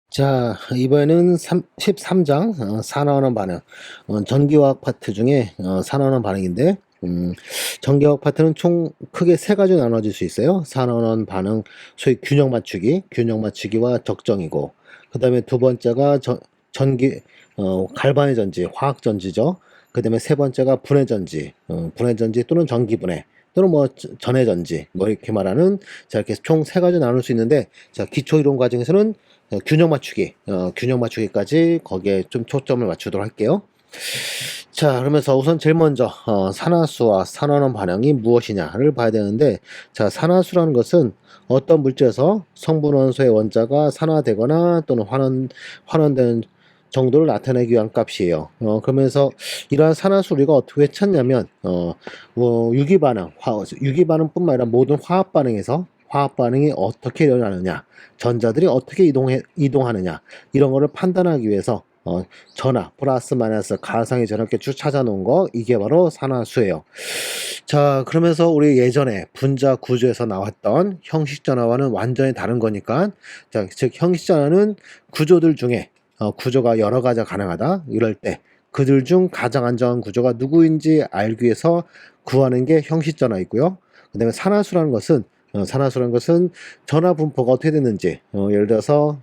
자, 이번에는 13장 산화원원 반응, 전기화학 파트 중에 산화원원 반응인데, 전기화학 파트는 총 크게 세 가지로 나눠질 수 있어요. 산화원원 반응, 소위 균형 맞추기와 적정이고, 그 다음에 두 번째가 전기, 갈반의 전지, 화학 전지죠. 그 다음에 세 번째가 분해 전지, 분해 전지 또는 전기 분해. 또는 뭐 전해 전지 뭐 이렇게 말하는, 자, 이렇게 총 세 가지 나눌 수 있는데, 자, 기초 이론 과정에서는 균형 맞추기까지 거기에 좀 초점을 맞추도록 할게요. 자, 그러면서 우선 제일 먼저 산화수와 산화원 반응이 무엇이냐를 봐야 되는데, 자, 산화수라는 것은 어떤 물질에서 성분 원소의 원자가 산화되거나 또는 환원되는 정도를 나타내기 위한 값이에요. 그러면서 이러한 산화수 우리가 어떻게 찾냐면, 유기 반응뿐만 아니라 모든 화학 반응에서 화학 반응이 어떻게 일어나느냐, 전자들이 어떻게 이동하느냐, 이런 거를 판단하기 위해서 전하, 플러스 마이너스 가상의 전압계 쭉 찾아놓은 거, 이게 바로 산화수예요. 자, 그러면서 우리 예전에 분자 구조에서 나왔던 형식 전화와는 완전히 다른 거니까, 자, 즉 형식 전화는 구조들 중에 구조가 여러 가지가 가능하다 이럴 때 그들 중 가장 안정한 구조가 누구인지 알기 위해서 구하는 게 형식 전화이고요. 그다음에 산화수라는 것은 전하 분포가 어떻게 됐는지, 예를 들어서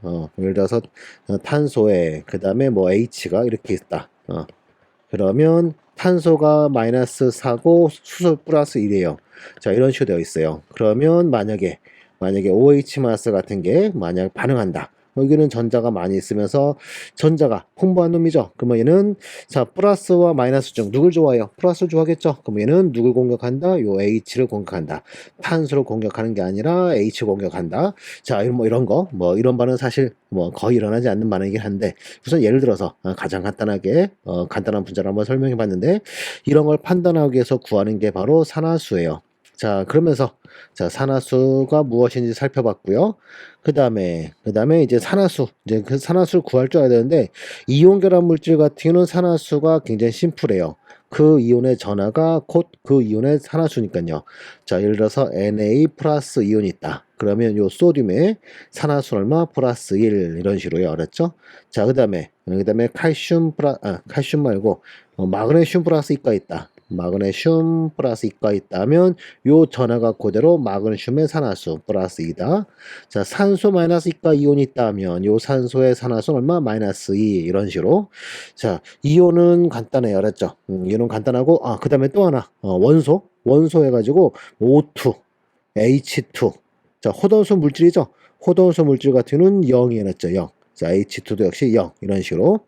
탄소에 그다음에 뭐 H가 이렇게 있다. 그러면 탄소가 마이너스 4고 수소 플러스 1이에요. 자, 이런 식으로 되어 있어요. 그러면 만약에 OH 마스 같은 게 만약 반응한다. 여기는 전자가 많이 있으면서 전자가 풍부한 놈이죠. 그러면 얘는, 자, 플러스와 마이너스 중 누굴 좋아해요? 플러스를 좋아하겠죠. 그러면 얘는 누굴 공격한다? 요 H를 공격한다. 탄소를 공격하는 게 아니라 H 공격한다. 자, 이런 반응 사실 뭐 거의 일어나지 않는 반응이긴 한데, 우선 예를 들어서 가장 간단하게 간단한 분자를 한번 설명해 봤는데, 이런 걸 판단하기 위해서 구하는 게 바로 산화수예요. 자, 그러면서, 자, 산화수가 무엇인지 살펴봤고요. 그 다음에 이제 그 산화수를 구할 줄 알아야 되는데, 이온 결합 물질 같은 경우는 산화수가 굉장히 심플해요. 그 이온의 전하가 곧 그 이온의 산화수니까요. 자, 예를 들어서 Na 플러스 이온이 있다. 그러면 요 소듐의 산화수 얼마? 플러스 1, 이런 식으로요. 알았죠? 자, 그 다음에 칼슘 말고 마그네슘 플러스 이가 있다. 마그네슘 플러스 이가 있다면 요 전하가 그대로 마그네슘의 산화수 플러스 2다. 자, 산소 마이너스 이가 이온이 있다면 요 산소의 산화수는 얼마? 마이너스 2, 이런 식으로. 자, 이온은 간단해요. 알았죠? 이온은 간단하고, 그 다음에 또 하나, 원소 해가지고 O2, H2. 자, 호돈수 물질이죠. 호돈수 물질 같은 경우는 0이 해놨죠. 0. 자, H2도 역시 0. 이런 식으로.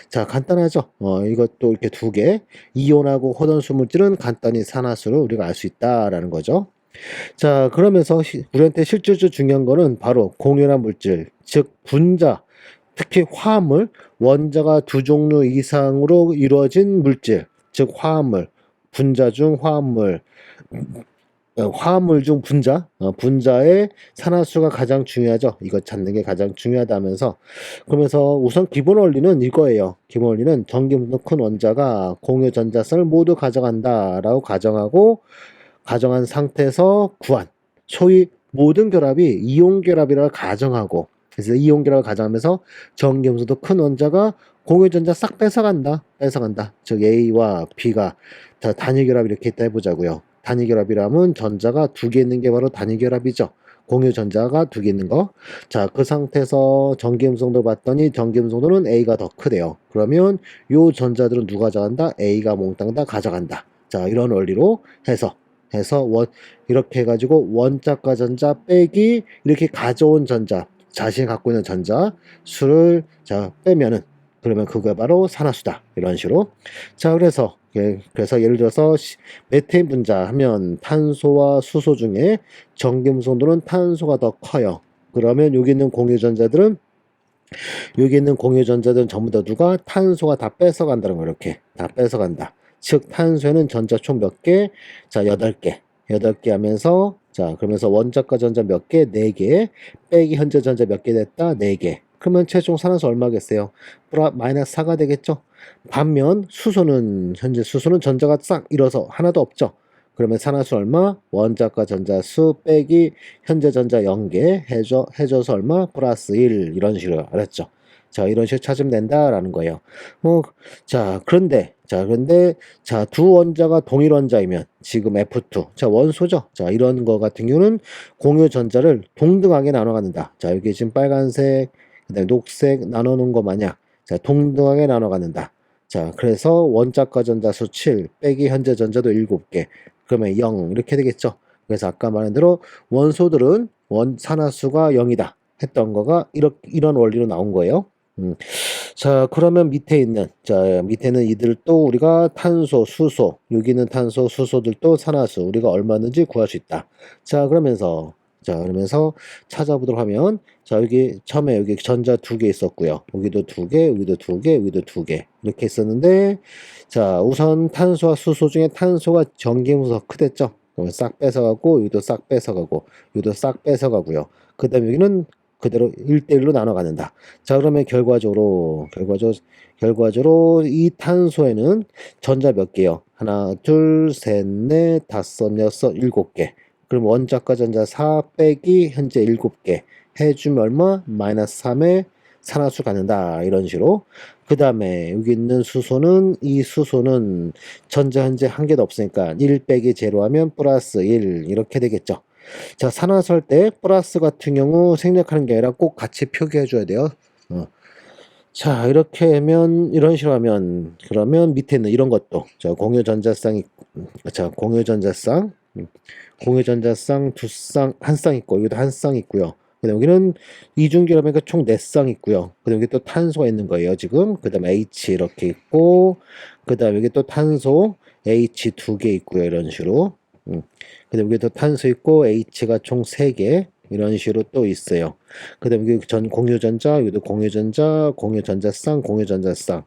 자, 간단하죠. 이것도 이렇게 두 개. 이온하고 호돈수 물질은 간단히 산화수를 우리가 알 수 있다라는 거죠. 자, 그러면서 우리한테 실질적으로 중요한 거는 바로 공유한 물질, 즉 분자, 특히 화합물, 원자가 두 종류 이상으로 이루어진 물질, 즉 화합물, 분자 중 화합물, 화합물 중 분자의 산화수가 가장 중요하죠. 이거 찾는 게 가장 중요하다면서, 그러면서 우선 기본 원리는 이거예요. 기본 원리는 전기분포 큰 원자가 공유 전자선을 모두 가져간다라고 가정한 상태에서 구한, 소위 모든 결합이 이온 결합이라고 가정하고, 그래서 이온 결합을 가정하면서 전기음수도 큰 원자가 공유 전자 싹 뺏어간다. 즉 A와 B가 다 단위 결합 이렇게 있다 해보자고요. 단위 결합이라면 전자가 두 개 있는 게 바로 단위 결합이죠. 공유 전자가 두 개 있는 거. 자, 그 상태에서 전기음성도 봤더니 전기음성도는 A가 더 크대요. 그러면 요 전자들은 누가 가져간다? A가 몽땅 다 가져간다. 자, 이런 원리로 해서 이렇게 해가지고 원자과 전자 빼기 이렇게 가져온 전자, 자신이 갖고 있는 전자 수를 자 빼면은, 그러면 그게 바로 산화수다. 이런 식으로. 자, 그래서 예를 들어서 메테인 분자 하면 탄소와 수소 중에 전기음성도는 탄소가 더 커요. 그러면 여기 있는 공유전자들은 전부 다 누가 탄소가 다 뺏어간다는 거, 이렇게 다 뺏어간다. 즉 탄소에는 전자 총 몇 개? 자, 8개. 8개 하면서, 자, 그러면서 원자과 전자 몇 개? 4개. 빼기 현재 전자 몇 개 됐다? 4개. 그러면 최종 산화수 얼마겠어요? 마이너스 4가 되겠죠? 반면 현재 수소는 전자가 싹 잃어서 하나도 없죠. 그러면 산화수 얼마? 원자과 전자수 빼기 현재 전자 0개 해줘서 얼마? 플러스 1 이런 식으로 알았죠? 자, 이런 식으로 찾으면 된다라는 거예요. 그런데 두 원자가 동일 원자이면 지금 F2 자 원소죠. 자 이런 거 같은 경우는 공유 전자를 동등하게 나눠 갖는다. 자 여기 지금 빨간색 그다음에 녹색 나눠 놓은 거 마냥 자 동등하게 나눠 갖는다. 자 그래서 원자과 전자수 7 빼기 현재 전자도 7개 그러면 0 이렇게 되겠죠. 그래서 아까 말한 대로 원소들은 산화수가 0이다 했던 거가 이런 원리로 나온 거예요. 자, 그러면 밑에는 이들도 우리가 탄소, 수소, 여기 있는 탄소, 수소들도 산화수, 우리가 얼마든지 구할 수 있다. 그러면서 찾아보도록 하면, 자, 여기, 처음에 여기 전자 2개 있었고요. 여기도 2개, 여기도 2개, 여기도 2개. 이렇게 있었는데, 자, 우선 탄소와 수소 중에 탄소가 전기무서 크댔죠? 그러면 싹 뺏어가고, 여기도 싹 뺏어가고, 여기도 싹 뺏어가고요. 그 다음에 여기는 그대로 1대1로 나눠 가는다. 자, 그러면 결과적으로 이 탄소에는 전자 몇 개요? 하나, 둘, 셋, 넷, 다섯, 여섯, 7개. 그럼 원자과 전자 4 빼기 현재 7개. 해주면 얼마? 마이너스 3에 산화수 갖는다. 이런 식으로. 그 다음에 여기 있는 이 수소는 전자 현재 한 개도 없으니까 1 빼기 0 하면 플러스 1 이렇게 되겠죠. 자, 산화수 할 때 플러스 같은 경우 생략하는 게 아니라 꼭 같이 표기해 줘야 돼요. 자, 이렇게 하면 이런 식으로 하면 그러면 밑에 있는 이런 것도 자, 공유전자쌍 두 쌍, 한 쌍 있고 여기도 한 쌍 있고요. 그다음 여기는 이중결합이니까 총 4쌍 있고요. 그다음 여기 또 탄소가 있는 거예요, 지금. 그다음 H 이렇게 있고 그다음 여기 또 탄소 H 2개 있고요, 이런 식으로. 그다음 여기 또 탄소 있고 H가 총 3개 이런 식으로 또 있어요. 그다음 여기 공유전자, 여기도 공유전자쌍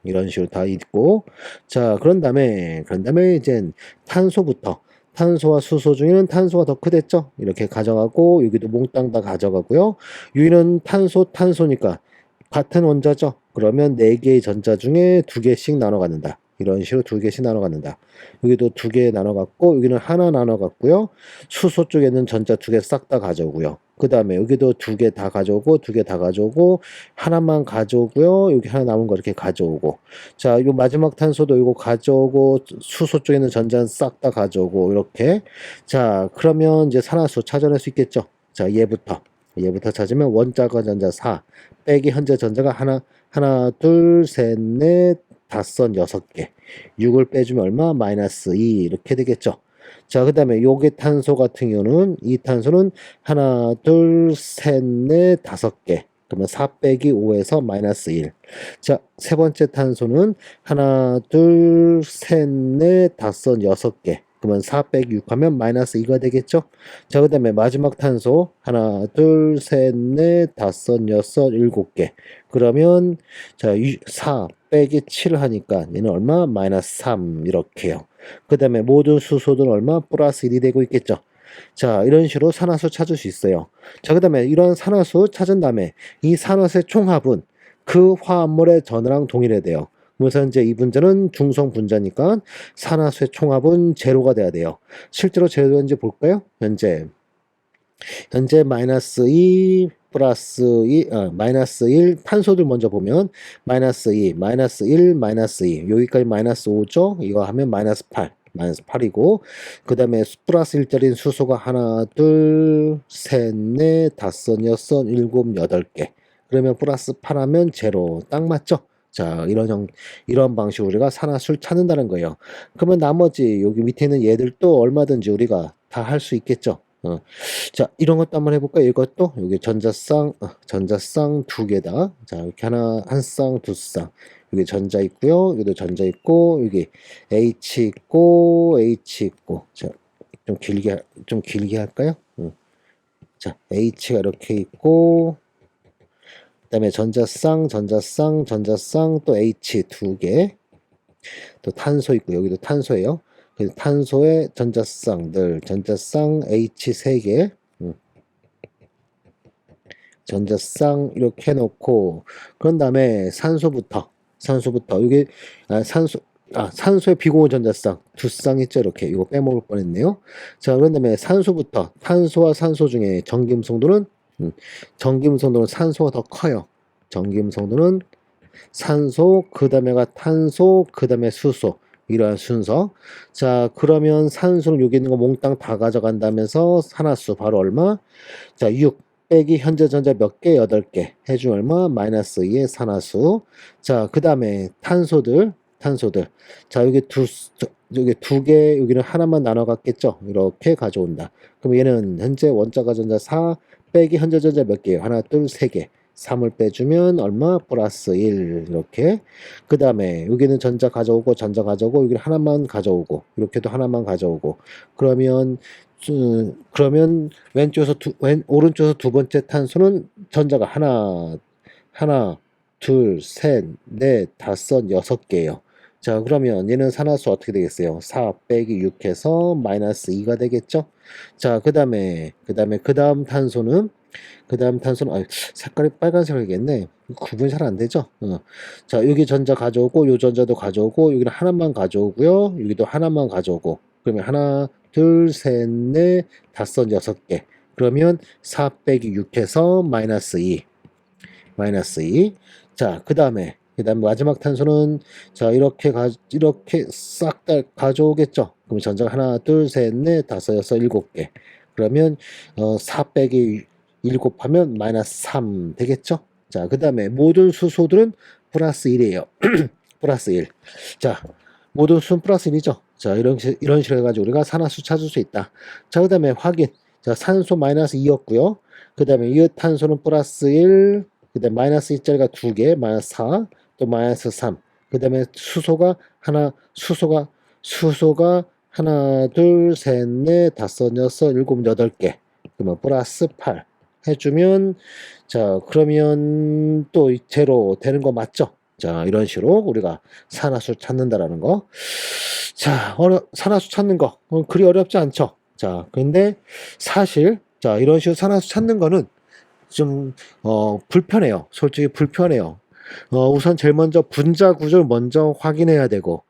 이런 식으로 다 있고 자 그런 다음에 이제 탄소와 수소 중에는 탄소가 더 크댔죠? 이렇게 가져가고 여기도 몽땅 다 가져가고요. 여기는 탄소니까 같은 원자죠. 그러면 4개의 전자 중에 2개씩 나눠 갖는다. 이런 식으로 2개씩 나눠 갖는다. 여기도 2개 나눠 갖고 여기는 하나 나눠 갖고요. 수소 쪽에는 전자 2개 싹 다 가져오고요. 그 다음에 여기도 2개 다 가져오고 하나만 가져오고요. 여기 하나 남은 거 이렇게 가져오고 자, 이 마지막 탄소도 이거 가져오고 수소 쪽에는 전자는 싹 다 가져오고 이렇게 자, 그러면 이제 산화수 찾아낼 수 있겠죠. 자, 얘부터 찾으면 원자과 전자 4 빼기 현재 전자가 하나, 둘, 셋, 넷, 다섯, 6개. 6을 빼주면 얼마? 마이너스 2 이렇게 되겠죠. 자, 그 다음에 요게 탄소 같은 경우는 이 탄소는 하나, 둘, 셋, 넷, 5개. 그러면 4 빼기 5에서 마이너스 1. 자, 세 번째 탄소는 하나, 둘, 셋, 넷, 다섯, 6개. 그러면 4 빼기 6 하면 마이너스 2가 되겠죠? 자, 그 다음에 마지막 탄소 하나, 둘, 셋, 넷, 다섯, 여섯, 7개. 그러면 자, 4 빼기 7 하니까 얘는 얼마? 마이너스 3 이렇게요. 그 다음에 모든 수소들은 얼마? 플러스 1이 되고 있겠죠. 자, 이런 식으로 산화수 찾을 수 있어요. 자, 그 다음에 이런 산화수 찾은 다음에 이 산화수의 총합은 그 화합물의 전하랑 동일해야 돼요. 그래서 이제 이 분자는 중성 분자니까 산화수의 총합은 제로가 돼야 돼요. 실제로 제로인지 볼까요? 현재 마이너스 2 플러스 2, 마이너스 1 탄소들 먼저 보면 마이너스 2, 마이너스 1, 마이너스 2 여기까지 마이너스 5죠? 이거 하면 마이너스 8 마이너스 8이고 그 다음에 플러스 1짜리인 수소가 하나, 둘, 셋, 넷, 다섯, 여섯, 7, 8개 그러면 플러스 8 하면 제로 딱 맞죠? 자, 이런 방식으로 우리가 산화수를 찾는다는 거예요. 그러면 나머지 여기 밑에 있는 얘들도 얼마든지 우리가 다 할 수 있겠죠? 자, 이런 것도 한번 해볼까요? 이것도 여기 전자쌍 2개다. 자, 이렇게 한 쌍, 두 쌍. 여기 전자 있고요. 여기도 전자 있고, 여기 H 있고. 자, 좀 길게 할까요? 자, H가 이렇게 있고, 그다음에 전자쌍 또 H 2개. 또 탄소 있고, 여기도 탄소예요. 그래서 탄소의 전자쌍 H 3개. 전자쌍 이렇게 해놓고 그런 다음에 산소부터 여기 산소의 비공유 전자쌍 두 쌍 있죠. 이렇게 이거 빼먹을 뻔했네요. 자, 그런 다음에 산소부터 탄소와 산소 중에 전기음성도는 전기음성도는 산소가 더 커요. 전기음성도는 산소, 그 다음에가 탄소, 그 다음에 수소. 이러한 순서. 자, 그러면 산소는 여기 있는 거 몽땅 다 가져간다면서 산화수 바로 얼마? 자, 6 빼기 현재 전자 몇 개? 8개. 해주면 얼마? 마이너스 2의 산화수. 자, 그 다음에 탄소들. 자, 여기 두 개, 여기는 하나만 나눠 갖겠죠? 이렇게 가져온다. 그럼 얘는 현재 원자가 전자 4 빼기 현재 전자 몇 개예요? 하나, 둘, 세 개. 3을 빼주면 얼마? 플러스 1. 이렇게. 그 다음에 여기는 전자 가져오고 여기는 하나만 가져오고 이렇게도 하나만 가져오고 그러면 오른쪽에서 두 번째 탄소는 전자가 하나, 둘, 셋, 넷, 다섯, 6개예요. 자, 그러면 얘는 산화수 어떻게 되겠어요? 4 빼기 6 해서 마이너스 2가 되겠죠? 자, 그 다음 탄소는 색깔이 빨간색이겠네. 구분이 잘 안 되죠? 자, 여기 전자 가져오고, 요 전자도 가져오고, 여기는 하나만 가져오고요. 여기도 하나만 가져오고. 그러면 하나, 둘, 셋, 넷, 다섯, 6개. 그러면 4 빼기 6 해서 마이너스 2. 자, 그 다음에 마지막 탄소는 자, 이렇게 싹 다 가져오겠죠? 그럼 전자가 하나, 둘, 셋, 넷, 다섯, 6, 7개. 그러면 4 빼기 1 곱하면 마이너스 3 되겠죠? 자, 그 다음에 모든 수소들은 플러스 1이에요. 플러스 1. 자, 모든 수는 플러스 1이죠. 자, 이런 식으로 해가지고 우리가 산화수 찾을 수 있다. 자, 그 다음에 확인. 자, 산소 마이너스 2였고요. 그 다음에 이탄소는 플러스 1. 그 다음에 마이너스 2짜리가 2개, 마이너스 4. 또 마이너스 3. 그 다음에 수소가 하나, 둘, 셋, 넷, 다섯, 6, 7, 8개. 그러면 플러스 8 해주면, 자, 그러면 또 제로 되는 거 맞죠? 자, 이런 식으로 우리가 산화수 찾는다라는 거. 자, 산화수 찾는 거. 그리 어렵지 않죠? 자, 근데 사실, 자, 이런 식으로 산화수 찾는 거는 좀, 불편해요. 솔직히 불편해요. 우선 제일 먼저 분자 구조를 먼저 확인해야 되고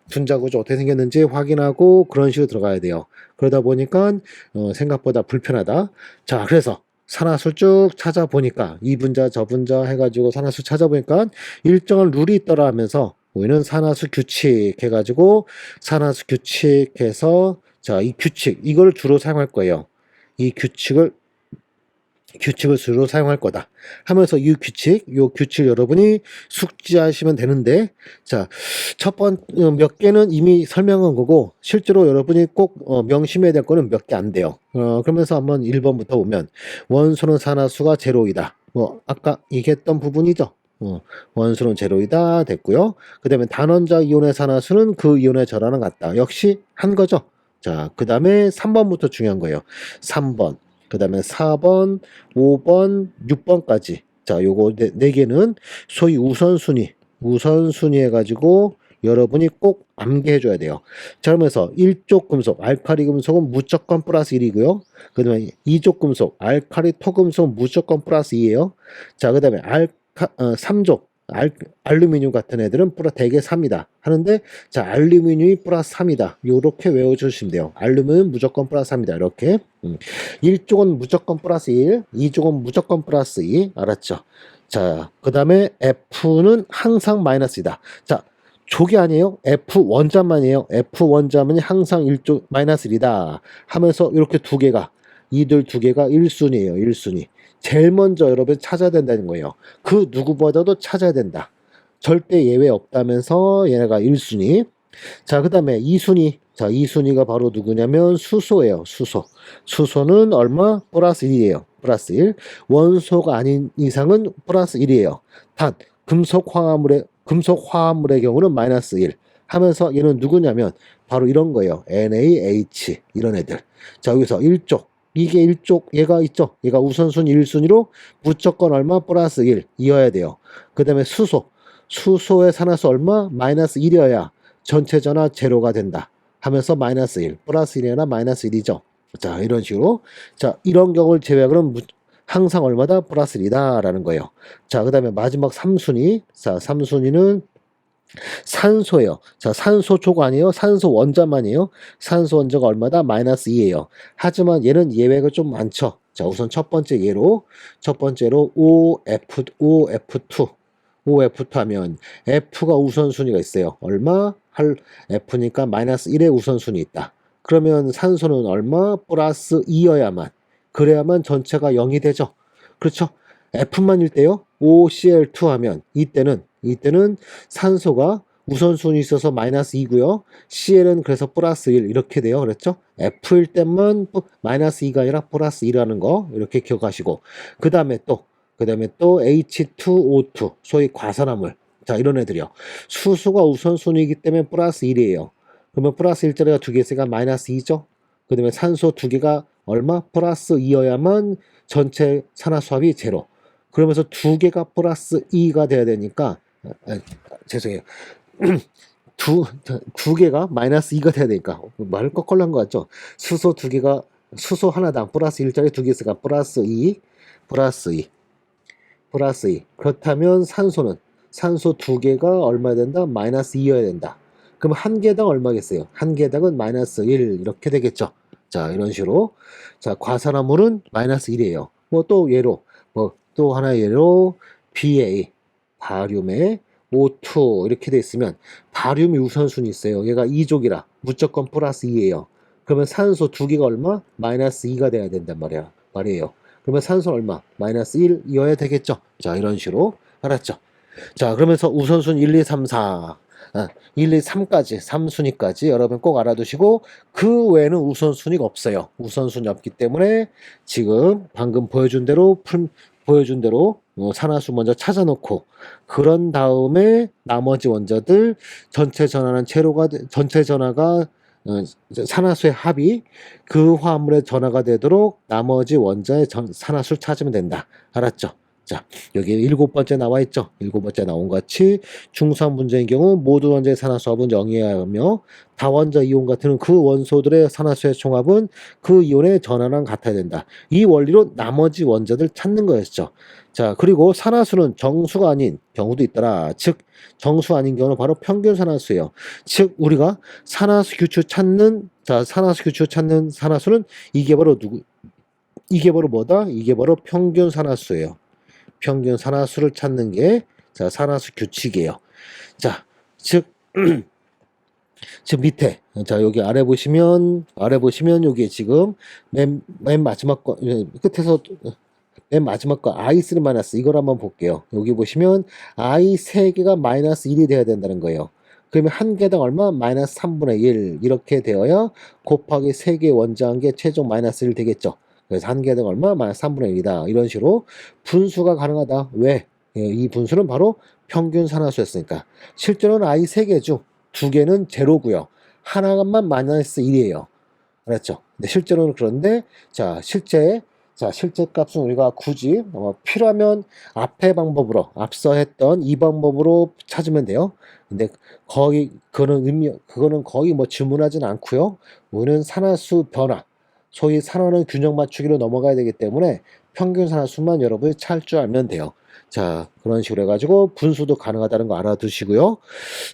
분자 구조 어떻게 생겼는지 확인하고 그런 식으로 들어가야 돼요. 그러다 보니까 생각보다 불편하다. 자, 그래서 산화수 쭉 찾아보니까 이 분자 저 분자 해가지고 산화수 찾아보니까 일정한 룰이 있더라 하면서 우리는 산화수 규칙 해가지고 산화수 규칙해서 자, 이 규칙 이걸 주로 사용할 거예요. 이 규칙을 주로 사용할 거다 하면서 요 규칙 여러분이 숙지하시면 되는데, 자, 몇 개는 이미 설명한 거고 실제로 여러분이 꼭 명심해야 될 거는 몇 개 안 돼요. 그러면서 한번 1번부터 보면 원소는 산화수가 제로이다. 아까 얘기했던 부분이죠. 원소는 제로이다 됐고요. 그 다음에 단원자 이온의 산화수는 그 이온의 절하는 같다. 역시 한 거죠. 자, 그 다음에 3번부터 중요한 거예요. 3번. 그 다음에 4번, 5번, 6번까지. 자, 요거 네 개는 소위 우선순위 해가지고 여러분이 꼭 암기해 줘야 돼요. 자, 그러면서 1족 금속, 알카리 금속은 무조건 플러스 1이고요. 그 다음에 2족 금속, 알카리 토금속은 무조건 플러스 2예요. 자, 그 다음에 3족, 알루미늄 같은 애들은 대개 3이다 하는데, 자, 알루미늄이 플러스 3이다 요렇게 외워주시면 돼요. 알루미늄 무조건 플러스 3이다 이렇게. 1족은 무조건 플러스 1, 2족은 무조건 플러스 2. 알았죠? 자, 그 다음에 F는 항상 마이너스이다. 자, 족이 아니에요. F 원자만이에요. F 원자만이 항상 1족 마이너스 1이다 하면서 이렇게 두 개가 1순위예요. 1순위. 제일 먼저 여러분 찾아야 된다는 거예요. 그 누구보다도 찾아야 된다. 절대 예외 없다면서 얘네가 1순위. 자, 그 다음에 2순위. 자, 2순위가 바로 누구냐면 수소예요. 수소는 얼마? 플러스 1이에요. 플러스 1. 원소가 아닌 이상은 플러스 1이에요. 단, 금속 화합물의 경우는 마이너스 1 하면서 얘는 누구냐면 바로 이런 거예요. NaH 이런 애들. 자, 여기서 1족. 이게 1족 얘가 있죠. 얘가 우선순위 1순위로 무조건 얼마? 플러스 1 이어야 돼요. 그 다음에 수소의 산화수 얼마? 마이너스 1이어야 전체 전하 제로가 된다 하면서 마이너스 1 플러스 1이나 마이너스 1이죠. 자, 이런 식으로. 자, 이런 경우를 제외하고는 항상 얼마다? 플러스 1이다 라는 거예요. 자, 그 다음에 마지막 3순위. 자, 3순위는 산소예요. 자, 산소초가 아니에요. 산소 원자만이에요. 산소 원자가 얼마다? 마이너스 2예요. 하지만 얘는 예외가 좀 많죠. 자, 우선 첫 번째로 OF2 하면 F가 우선순위가 있어요. 얼마? F니까 마이너스 1의 우선순위 있다. 그러면 산소는 얼마? 플러스 2여야만. 그래야만 전체가 0이 되죠. 그렇죠? F만일 때요. OCl2 하면 이때는 산소가 우선순위 있어서 마이너스 2고요. CL은 그래서 플러스 1 이렇게 돼요. 그랬죠? F일 때만 마이너스 2가 아니라 플러스 1이라는 거 이렇게 기억하시고 그 다음에 또 H2O2 소위 과산화물 자 이런 애들이요. 수소가 우선순위이기 때문에 플러스 1이에요. 그러면 플러스 1자리가 두 개 있으니까 마이너스 2죠. 그 다음에 산소 두 개가 얼마? 플러스 2여야만 전체 산화수합이 제로. 그러면서 두 개가 플러스 2가 돼야 되니까 죄송해요. 두 개가 마이너스 2가 돼야 되니까 말을 거꾸로 한 것 같죠? 수소 하나당 플러스 1짜리 두 개 있으니까 플러스 2 그렇다면 산소 두 개가 얼마 된다? 마이너스 2여야 된다. 그럼 한 개당 얼마겠어요? 한 개당은 마이너스 1 이렇게 되겠죠. 자 이런 식으로 자 과산화물은 마이너스 1이에요. 뭐 또 하나의 예로 BA 바륨의 O2 이렇게 돼 있으면 바륨이 우선순위 있어요. 얘가 2족이라 무조건 플러스 2예요. 그러면 산소 두 개가 얼마? 마이너스 2가 돼야 된단 말이에요. 그러면 산소 얼마? 마이너스 1이어야 되겠죠. 자 이런 식으로 알았죠. 자 그러면서 우선순위 1, 2, 3, 4 1, 2, 3까지 3순위까지 여러분 꼭 알아두시고 그 외에는 우선순위가 없어요. 우선순위 없기 때문에 지금 방금 보여준 대로 산화수 먼저 찾아놓고 그런 다음에 나머지 원자들 전체 전화가 산화수의 합이 그 화합물의 전화가 되도록 나머지 원자의 산화수를 찾으면 된다. 알았죠? 자, 여기 7번째 나와 있죠? 7번째 나온 것 같이 중수한 문제인 경우 모두 원자의 산화수합은 0이어야 하며 다원자 이온 같은 그 원소들의 산화수의 총합은 그 이온의 전화랑 같아야 된다. 이 원리로 나머지 원자들 찾는 거였죠. 자, 그리고 산화수는 정수가 아닌 경우도 있더라. 즉, 정수 아닌 경우는 바로 평균 산화수예요. 즉, 우리가 산화수 규칙 찾는 산화수는 이게 바로 뭐다? 이게 바로 평균 산화수예요. 평균 산화수를 찾는 게 산화수 규칙이에요. 자, 즉 밑에 여기 아래 보시면 여기 지금 맨 마지막 거 끝에서 맨 마지막 거 i3 마이너스 이걸 한번 볼게요. 여기 보시면 i 3개가 마이너스 1이 돼야 된다는 거예요. 그러면 한 개당 얼마? 마이너스 3분의 1 이렇게 되어야 곱하기 3개 원자한 게 최종 마이너스 1 되겠죠. 그래서 한 개당 얼마? 마이너스 3분의 1이다. 이런 식으로 분수가 가능하다. 왜? 이 분수는 바로 평균 산화수였으니까. 실제로는 i 3개죠. 두 개는 제로고요. 하나만 마이너스 1이에요. 그렇죠? 근데 실제로는 그런데 실제 값은 우리가 굳이 필요하면 앞서 했던 이 방법으로 찾으면 돼요. 근데 그거는 거의 뭐 질문하진 않고요. 우리는 산화수 변화, 소위 산화는 균형 맞추기로 넘어가야 되기 때문에 평균 산화수만 여러분이 찾을 줄 알면 돼요. 자, 그런 식으로 해가지고 분수도 가능하다는 거 알아두시고요.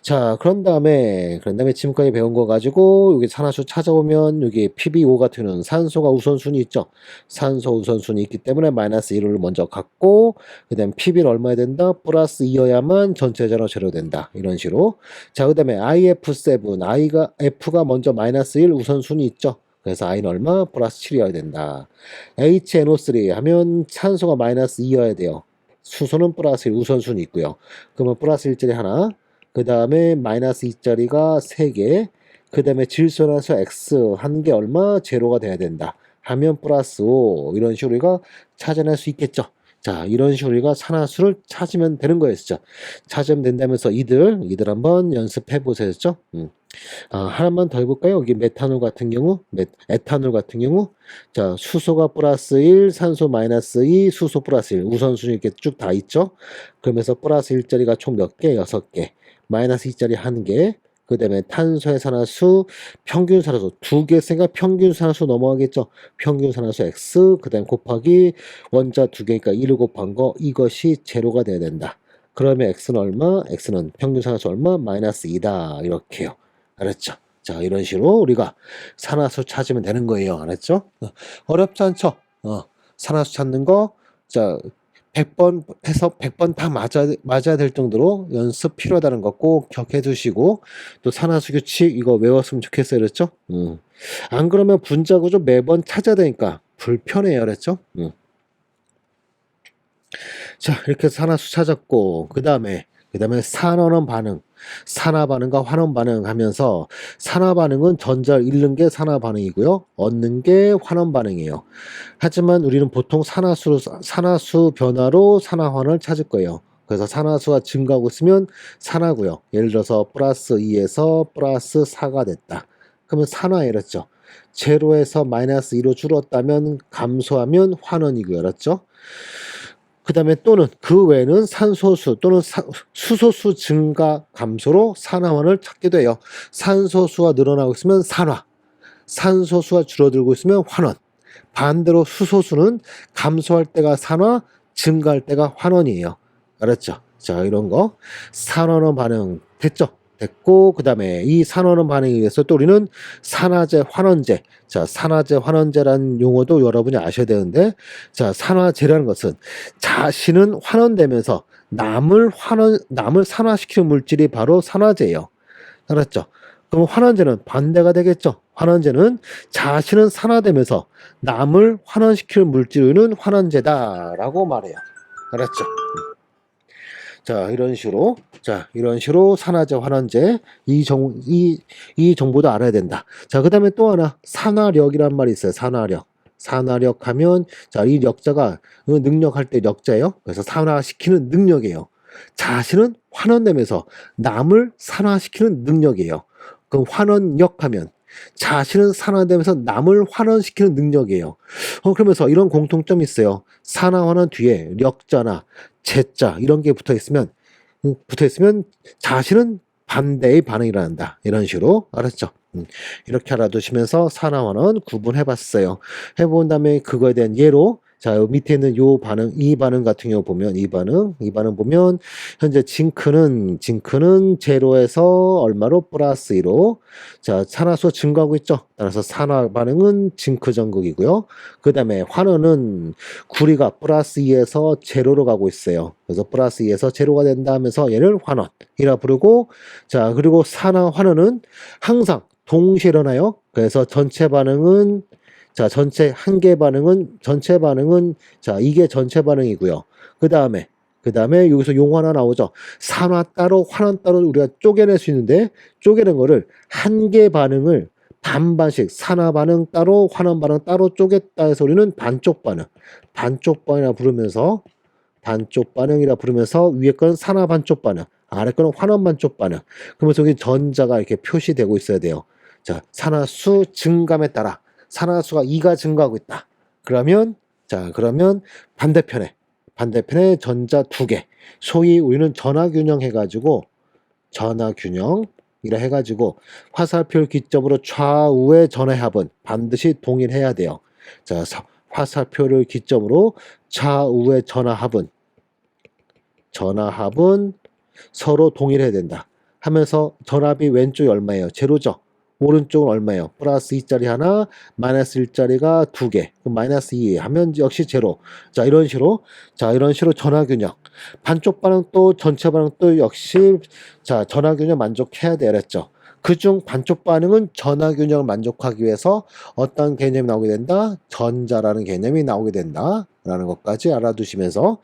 자, 그런 다음에 지금까지 배운 거 가지고 여기 산화수 찾아오면 여기 PbO 같은 경우는 산소가 우선순위 있죠. 산소 우선순위 있기 때문에 마이너스 1을 먼저 갖고 그 다음에 Pb는 얼마야 된다? 플러스 2여야만 전체적으로 제로된다. 이런 식으로. 자, 그 다음에 IF7, F가 먼저 마이너스 1 우선순위 있죠. 그래서 I는 얼마? 플러스 7이어야 된다. HNO3 하면 산소가 마이너스 2여야 돼요. 수소는 플러스 1 우선순위 있고요. 그러면 플러스 1짜리 하나, 그 다음에 마이너스 2짜리가 3개, 그 다음에 질소나서 X 한 개 얼마? 제로가 돼야 된다. 하면 플러스 5 이런 식으로 우리가 찾아낼 수 있겠죠. 자, 이런 식으로 우리가 산화수를 찾으면 되는 거였죠. 찾으면 된다면서 이들 한번 연습해 보셨죠? 하나만 더 해볼까요? 여기 에탄올 같은 경우 자, 수소가 플러스 1, 산소 마이너스 2, 수소 플러스 1 우선순위 이렇게 쭉 다 있죠? 그러면서 플러스 1짜리가 총 몇 개? 6개, 마이너스 2짜리 1개, 그 다음에 탄소의 산화수, 평균 산화수 2개 쓰니까 평균 산화수 넘어가겠죠. 평균 산화수 X, 그 다음에 곱하기 원자 2개니까 1을 곱한 거, 이것이 제로가 돼야 된다. 그러면 x는 얼마? x는 평균 산화수 얼마? 마이너스 2다. 이렇게요. 알았죠? 자, 이런 식으로 우리가 산화수 찾으면 되는 거예요. 알았죠? 어렵지 않죠? 산화수 찾는 거, 자, 100번 해서 100번 다 맞아야 될 정도로 연습 필요하다는 거 꼭 기억해 두시고, 또 산화수 규칙 이거 외웠으면 좋겠어요. 그랬죠? 안 그러면 분자 구조 매번 찾아야 되니까 불편해요. 그랬죠? 자, 이렇게 산화수 찾았고, 그 다음에 산화원 반응, 산화 반응과 환원 반응 하면서, 산화 반응은 전자를 잃는 게 산화 반응이고요, 얻는 게 환원 반응이에요. 하지만 우리는 보통 산화수 변화로 산화환을 찾을 거예요. 그래서 산화수가 증가하고 있으면 산화고요. 예를 들어서 플러스 2에서 플러스 4가 됐다. 그러면 산화 이랬죠. 제로에서 마이너스 2로 줄었다면 감소하면 환원이고요. 그렇죠? 그 다음에 또는 그 외에는 산소수 또는 수소수 증가 감소로 산화원을 찾게 돼요. 산소수가 늘어나고 있으면 산화, 산소수가 줄어들고 있으면 환원, 반대로 수소수는 감소할 때가 산화, 증가할 때가 환원이에요. 알았죠? 자, 이런 거 산화원 반응 됐죠? 됐고, 그 다음에 이 산화원 반응에 의해서 또 우리는 산화제, 환원제. 자, 산화제, 환원제라는 용어도 여러분이 아셔야 되는데, 자, 산화제라는 것은 자신은 환원되면서 남을 산화시키는 물질이 바로 산화제예요. 알았죠? 그럼 환원제는 반대가 되겠죠? 환원제는 자신은 산화되면서 남을 환원시키는 물질은 환원제다라고 말해요. 알았죠? 자, 이런 식으로 산화제, 환원제, 이 정보도 알아야 된다. 자, 그 다음에 또 하나, 산화력이란 말이 있어요. 산화력. 산화력 하면, 자, 이 역자가, 능력할 때 역자예요. 그래서 산화시키는 능력이에요. 자신은 환원되면서 남을 산화시키는 능력이에요. 그럼 환원력 하면, 자신은 산화되면서 남을 환원시키는 능력이에요. 그러면서 이런 공통점이 있어요. 산화, 환원 뒤에 력자나 제자 이런 게 붙어 있으면 자신은 반대의 반응이 일어난다. 이런 식으로 알았죠? 이렇게 알아두시면서 산화환원 구분해 봤어요. 해본 다음에 그거에 대한 예로, 자, 요 밑에 있는 요 반응, 이 반응 같은 경우 보면, 이 반응 보면, 현재 징크는 제로에서 얼마로? 플러스 2로. 자, 산화수 증가하고 있죠? 따라서 산화 반응은 징크 전극이고요. 그 다음에 환원은 구리가 플러스 2에서 제로로 가고 있어요. 그래서 플러스 2에서 제로가 된다 하면서 얘를 환원이라 부르고, 자, 그리고 산화 환원은 항상 동시에 일어나요. 그래서 전체 반응은, 자, 전체 반응은, 자, 이게 전체 반응이고요. 그 다음에 여기서 용어 하나 나오죠. 산화 따로, 환원 따로 우리가 쪼개낼 수 있는데, 쪼개는 거를 한 개 반응을 반반씩, 산화 반응 따로, 환원 반응 따로 쪼갰다 해서 우리는 반쪽 반응이라 부르면서 위에 거는 산화 반쪽 반응, 아래 거는 환원 반쪽 반응. 그러면서 여기 전자가 이렇게 표시되고 있어야 돼요. 자, 산화수 증감에 따라 산화수가 2가 증가하고 있다. 그러면 반대편에 전자 2개. 소위 우리는 전화균형이라 해가지고 화살표를 기점으로 좌우의 전화의 합은 반드시 동일해야 돼요. 자, 화살표를 기점으로 좌우의 전화합은 서로 동일해야 된다. 하면서 전압이 왼쪽이 얼마예요? 제로죠. 오른쪽은 얼마예요? 플러스 2짜리 하나, 마이너스 1짜리가 2개. 그럼 마이너스 2 하면 역시 제로. 자, 이런 식으로 전화균형. 반쪽 반응 또 전체 반응 또 역시, 자, 전화균형 만족해야 되겠죠. 그중 반쪽 반응은 전화균형을 만족하기 위해서 어떤 개념이 나오게 된다? 전자라는 개념이 나오게 된다. 라는 것까지 알아두시면서,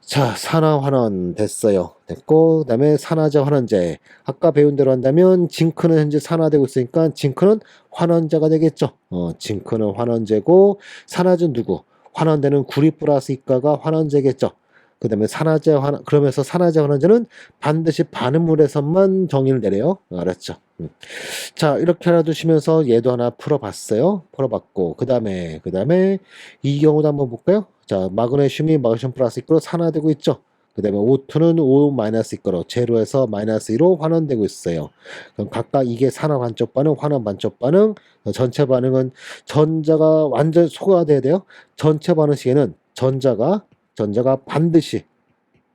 자, 산화환원 됐고, 그 다음에 산화제, 환원제. 아까 배운 대로 한다면 징크는 현재 산화되고 있으니까 징크는 환원제가 되겠죠. 징크는 환원제고, 산화제는 누구? 환원되는 구리 플러스 이가가 환원제겠죠. 그 다음에 그러면서 산화제, 환원제는 반드시 반응물에서만 정의를 내려요. 알았죠? 자, 이렇게 알아두시면서 얘도 하나 풀어봤고, 그 다음에 이 경우도 한번 볼까요? 자, 마그네슘이 마그네슘 플러스 이거로 산화되고 있죠. 그 다음에 O2는 O 마이너스 이거로 제로에서 마이너스 2로 환원되고 있어요. 그럼 각각 이게 산화 반쪽 반응, 환원 반쪽 반응, 전체 반응은 전자가 완전 소화돼야 돼요. 전체 반응 시에는 전자가 반드시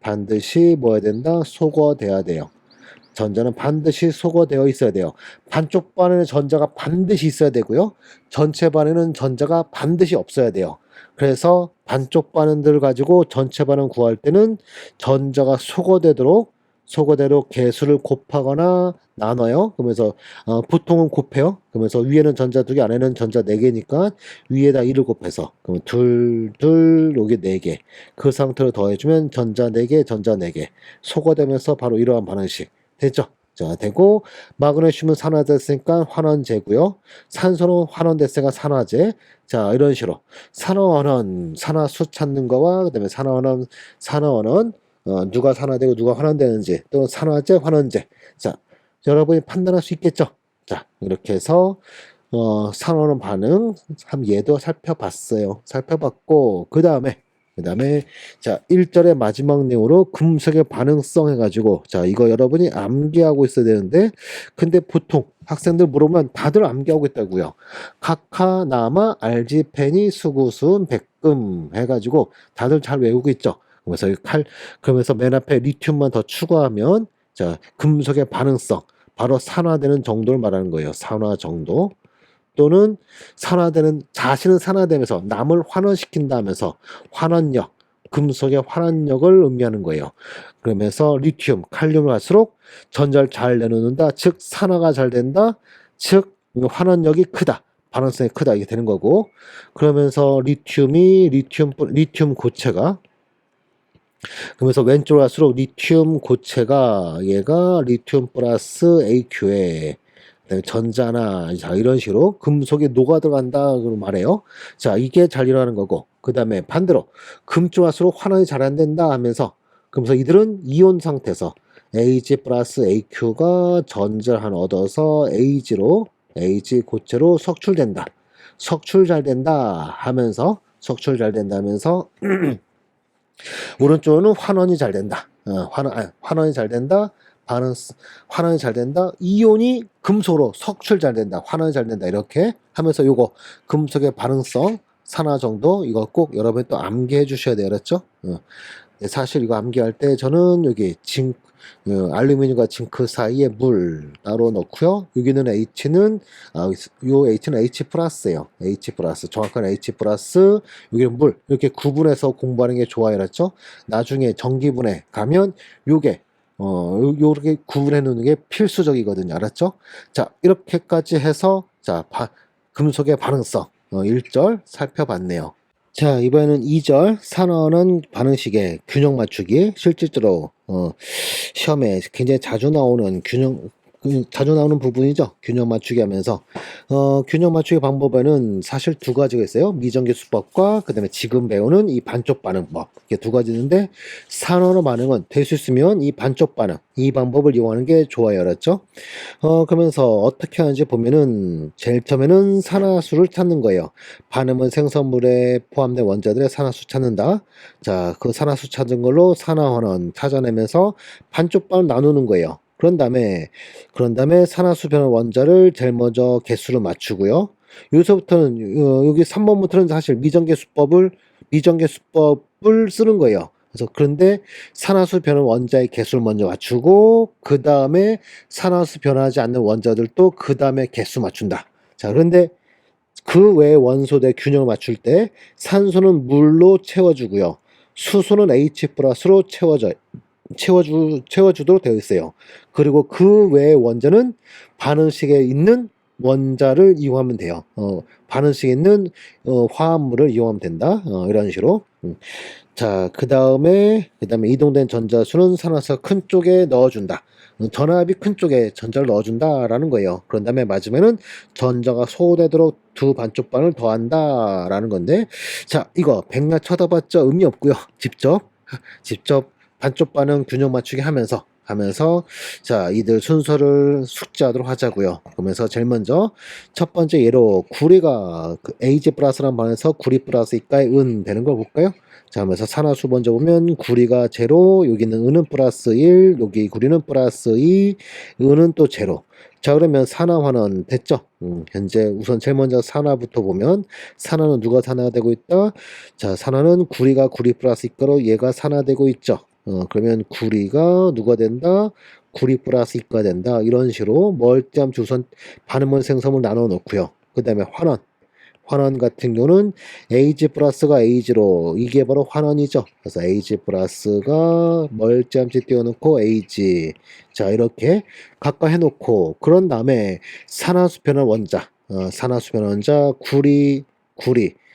반드시 뭐 해야 된다? 소거돼야 돼요. 전자는 반드시 소거되어 있어야 돼요. 반쪽 반에는 전자가 반드시 있어야 되고요. 전체 반에는 전자가 반드시 없어야 돼요. 그래서 반쪽 반응들을 가지고 전체 반응 구할 때는 전자가 소거되도록 개수를 곱하거나 나눠요. 그러면서 보통은 곱해요. 그러면서 위에는 전자 2개, 아래는 전자 4개니까 위에다 1을 곱해서 그러면 여기 4개. 그 상태로 더해주면 전자 4개, 전자 4개. 소거되면서 바로 이러한 반응식. 됐죠? 자, 되고, 마그네슘은 산화됐으니까 환원제고요. 산소는 환원됐으니까 산화제. 자, 이런 식으로. 산화원은, 산화수 찾는 거와, 그 다음에 산화원은, 누가 산화되고 누가 환원되는지, 또는 산화제, 환원제. 자, 여러분이 판단할 수 있겠죠? 자, 이렇게 해서, 산화원 반응, 얘도 살펴봤어요. 살펴봤고, 그 다음에, 자, 1절의 마지막 내용으로 금속의 반응성 해가지고, 자, 이거 여러분이 암기하고 있어야 되는데, 근데 보통 학생들 물어보면 다들 암기하고 있다고요. 카카, 나마, 알지, 페니, 수구순, 백금 해가지고 다들 잘 외우고 있죠. 그러면서 맨 앞에 리튬만 더 추가하면, 자, 금속의 반응성, 바로 산화되는 정도를 말하는 거예요. 산화 정도. 또는 자신은 산화되면서 남을 환원시킨다면서 환원력, 금속의 환원력을 의미하는 거예요. 그러면서 리튬, 칼륨을 갈수록 전자를 잘 내놓는다. 즉 산화가 잘 된다. 즉 환원력이 크다. 반응성이 크다. 이게 되는 거고. 그러면서 리튬 고체가, 그러면서 왼쪽으로 갈수록 리튬 고체가 얘가 리튬 플러스 AQ에 전자나, 자, 이런 식으로 금속이 녹아 들어간다 고 말해요. 자, 이게 잘 일어나는 거고, 그 다음에 반대로 금쪽 갈수록 환원이 잘 안 된다 하면서, 그러면서 이들은 이온 상태에서 Ag 플러스 AQ가 전자를 하나 얻어서 Ag 고체로 석출 잘 된다 하면서 오른쪽은 환원이 잘 된다. 환원이 잘 된다. 환원이 잘 된다. 이온이 금속으로 석출 잘 된다. 환원이 잘 된다. 이렇게 하면서 요거 금속의 반응성 산화 정도 이거 꼭 여러분이 또 암기해 주셔야 돼요. 그렇죠? 사실 이거 암기할 때 저는 여기 알루미늄과 징크 사이에 물 따로 넣고요. 여기는 H는 요 H는 H 플러스예요. H 플러스, 정확한 H 플러스, 여기는 물 이렇게 구분해서 공부하는 게 좋아요. 그렇죠? 나중에 전기분해 가면 요게 요렇게 구분해 놓는 게 필수적이거든요. 알았죠? 자, 이렇게까지 해서 자, 금속의 반응성 1절 살펴봤네요. 자, 이번에는 2절 산화하는 반응식의 균형 맞추기. 실질적으로 시험에 굉장히 자주 나오는 부분이죠. 균형 맞추기 하면서 균형 맞추기 방법에는 사실 두 가지가 있어요. 미정계 수법과 그 다음에 지금 배우는 이 반쪽 반응법, 이게 두 가지 있는데, 산화로 반응은 될 수 있으면 이 반쪽 반응, 이 방법을 이용하는 게 좋아요. 알았죠? 그러면서 어떻게 하는지 보면은 제일 처음에는 산화수를 찾는 거예요. 반응은 생성물에 포함된 원자들의 산화수 찾는다. 자, 그 산화수 찾은 걸로 산화환원 찾아내면서 반쪽 반을 나누는 거예요. 그런 다음에 산화수 변화 원자를 제일 먼저 개수를 맞추고요. 여기서부터는 여기 3번부터는 사실 미정계 수법을 쓰는 거예요. 그래서 그런데 산화수 변화 원자의 개수를 먼저 맞추고, 그 다음에 산화수 변하지 않는 원자들도 그 다음에 개수 맞춘다. 자, 그런데 그 외의 원소들의 균형을 맞출 때 산소는 물로 채워주고요. 수소는 H 플러스로 채워주도록 되어 있어요. 그리고 그 외의 원자는 반응식에 있는 원자를 이용하면 돼요. 반응식에 있는 화합물을 이용하면 된다. 이런 식으로. 자, 그 다음에 이동된 전자수는 산화수 큰 쪽에 넣어준다. 전압이 큰 쪽에 전자를 넣어준다라는 거예요. 그런 다음에 마지막에는 전자가 소호되도록 두 반쪽 반을 더한다라는 건데, 자, 이거 백날 쳐다봤자 의미 없고요. 직접 반쪽 반응 균형 맞추기 하면서 자, 이들 순서를 숙지하도록 하자고요. 그러면서 제일 먼저 첫 번째 예로 구리가 Ag 플러스란 반에서 구리 플러스 이가의 은 되는 걸 볼까요? 자, 하면서 산화수 먼저 보면 구리가 제로, 여기는 은은 플러스 1, 여기 구리는 플러스 2, 은은 또 제로. 자, 그러면 산화환원 됐죠? 현재 우선 제일 먼저 산화부터 보면, 산화는 누가 산화되고 있다? 자, 산화는 구리가 구리 플러스 이가로 얘가 산화되고 있죠. 그러면 구리가 누가 된다? 구리 플러스 이가 된다. 이런 식으로 멀티함 주선 반응문 생성을 나눠 놓고요. 그 다음에 환원 같은 경우는 AG 플러스가 AG로 이게 바로 환원이죠. 그래서 AG 플러스가 멀지함치 띄워놓고 AG 자 이렇게 각각 해놓고 그런 다음에 산화수 변환 원자 산화수 변환 원자 구리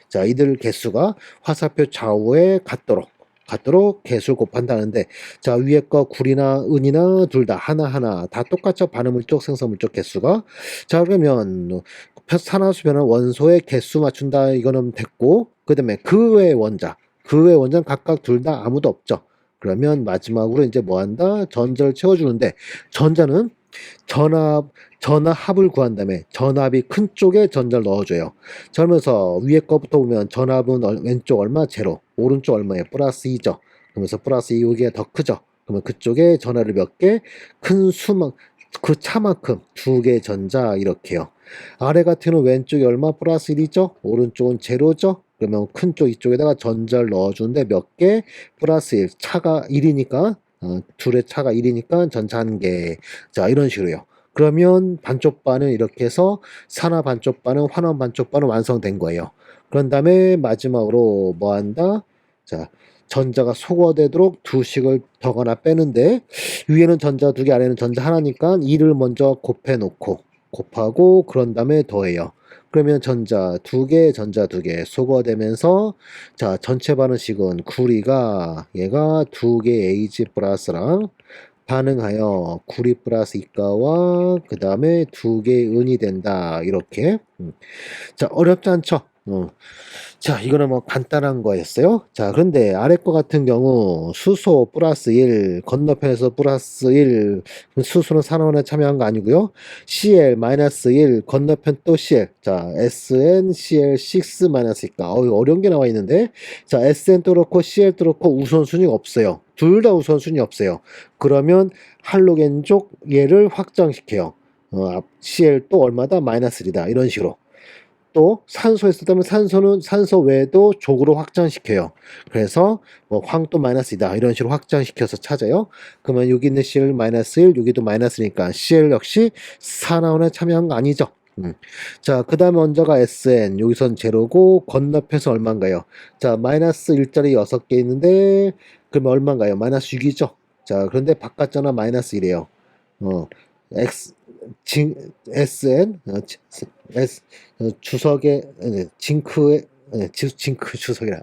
자 이들 개수가 화살표 좌우에 같도록 개수를 곱한다는데 자 위에 거 구리나 은이나 둘 다 하나하나 다 똑같죠. 반응물적 생성물적 개수가 자 그러면 산화수 변환 원소의 개수 맞춘다 이거는 됐고 그 다음에 그 외 원자는 각각 둘 다 아무도 없죠. 그러면 마지막으로 이제 뭐 한다? 전자를 채워주는데 전자는 전압을 구한 다음에 전압이 큰 쪽에 전자를 넣어줘요. 그러면서 위에 거부터 보면 전압은 왼쪽 얼마? 제로 오른쪽 얼마에 플러스 2죠. 그러면서 플러스 2 여기가 더 크죠. 그러면 그쪽에 전하를 몇 개? 큰 수만 그 차만큼 두 개 전자 이렇게요. 아래 같은 경우는 왼쪽이 얼마 플러스 1이죠? 오른쪽은 제로죠? 그러면 큰 쪽 이쪽에다가 전자를 넣어주는데 몇 개? 플러스 1. 차가 1이니까 둘의 차가 1이니까 전차 한 개. 자 이런 식으로요. 그러면 반쪽반은 이렇게 해서 산화 반쪽반은 환원 반쪽반은 완성된 거예요. 그런 다음에 마지막으로 뭐 한다? 자 전자가 소거되도록 두 식을 더거나 빼는데 위에는 전자 두 개 아래는 전자 하나니까 2를 먼저 곱하고 그런 다음에 더해요. 그러면 전자 두 개 소거되면서 자 전체 반응식은 구리가 얘가 두 개 AG 플러스랑 반응하여 구리 플러스 이가와 그 다음에 두 개 은이 된다 이렇게 자 어렵지 않죠? 자, 이거는 뭐 간단한 거였어요. 자, 그런데 아래 거 같은 경우 수소 플러스 1, 건너편에서 플러스 1, 수소는 산화원에 참여한 거 아니고요. CL 마이너스 1, 건너편 또 CL. 자, SnCl6 마이너스 니까 어려운 게 나와 있는데 자, SN도 그렇고 CL도 그렇고 우선순위가 없어요. 둘 다 우선순위 없어요. 그러면 할로겐 쪽 얘를 확장시켜요. CL 또 얼마다? 마이너스 1이다. 이런 식으로. 또 산소에 쓰다면 산소는 산소 외에도 족으로 확장시켜요. 그래서 뭐 황도 마이너스이다 이런 식으로 확장시켜서 찾아요. 그러면 여기 있는 CL 마이너스 1 여기도 마이너스니까 CL 역시 산화원에 참여한 거 아니죠. 자, 그 다음에 원자가 SN 여기선 제로고 건너편에서 얼마인가요? 자, 마이너스 1짜리 6개 있는데 그러면 얼마인가요? 마이너스 6이죠. 자, 그런데 바깥전화 마이너스 1이에요. X SN 주석의 징크의 징크 주석이라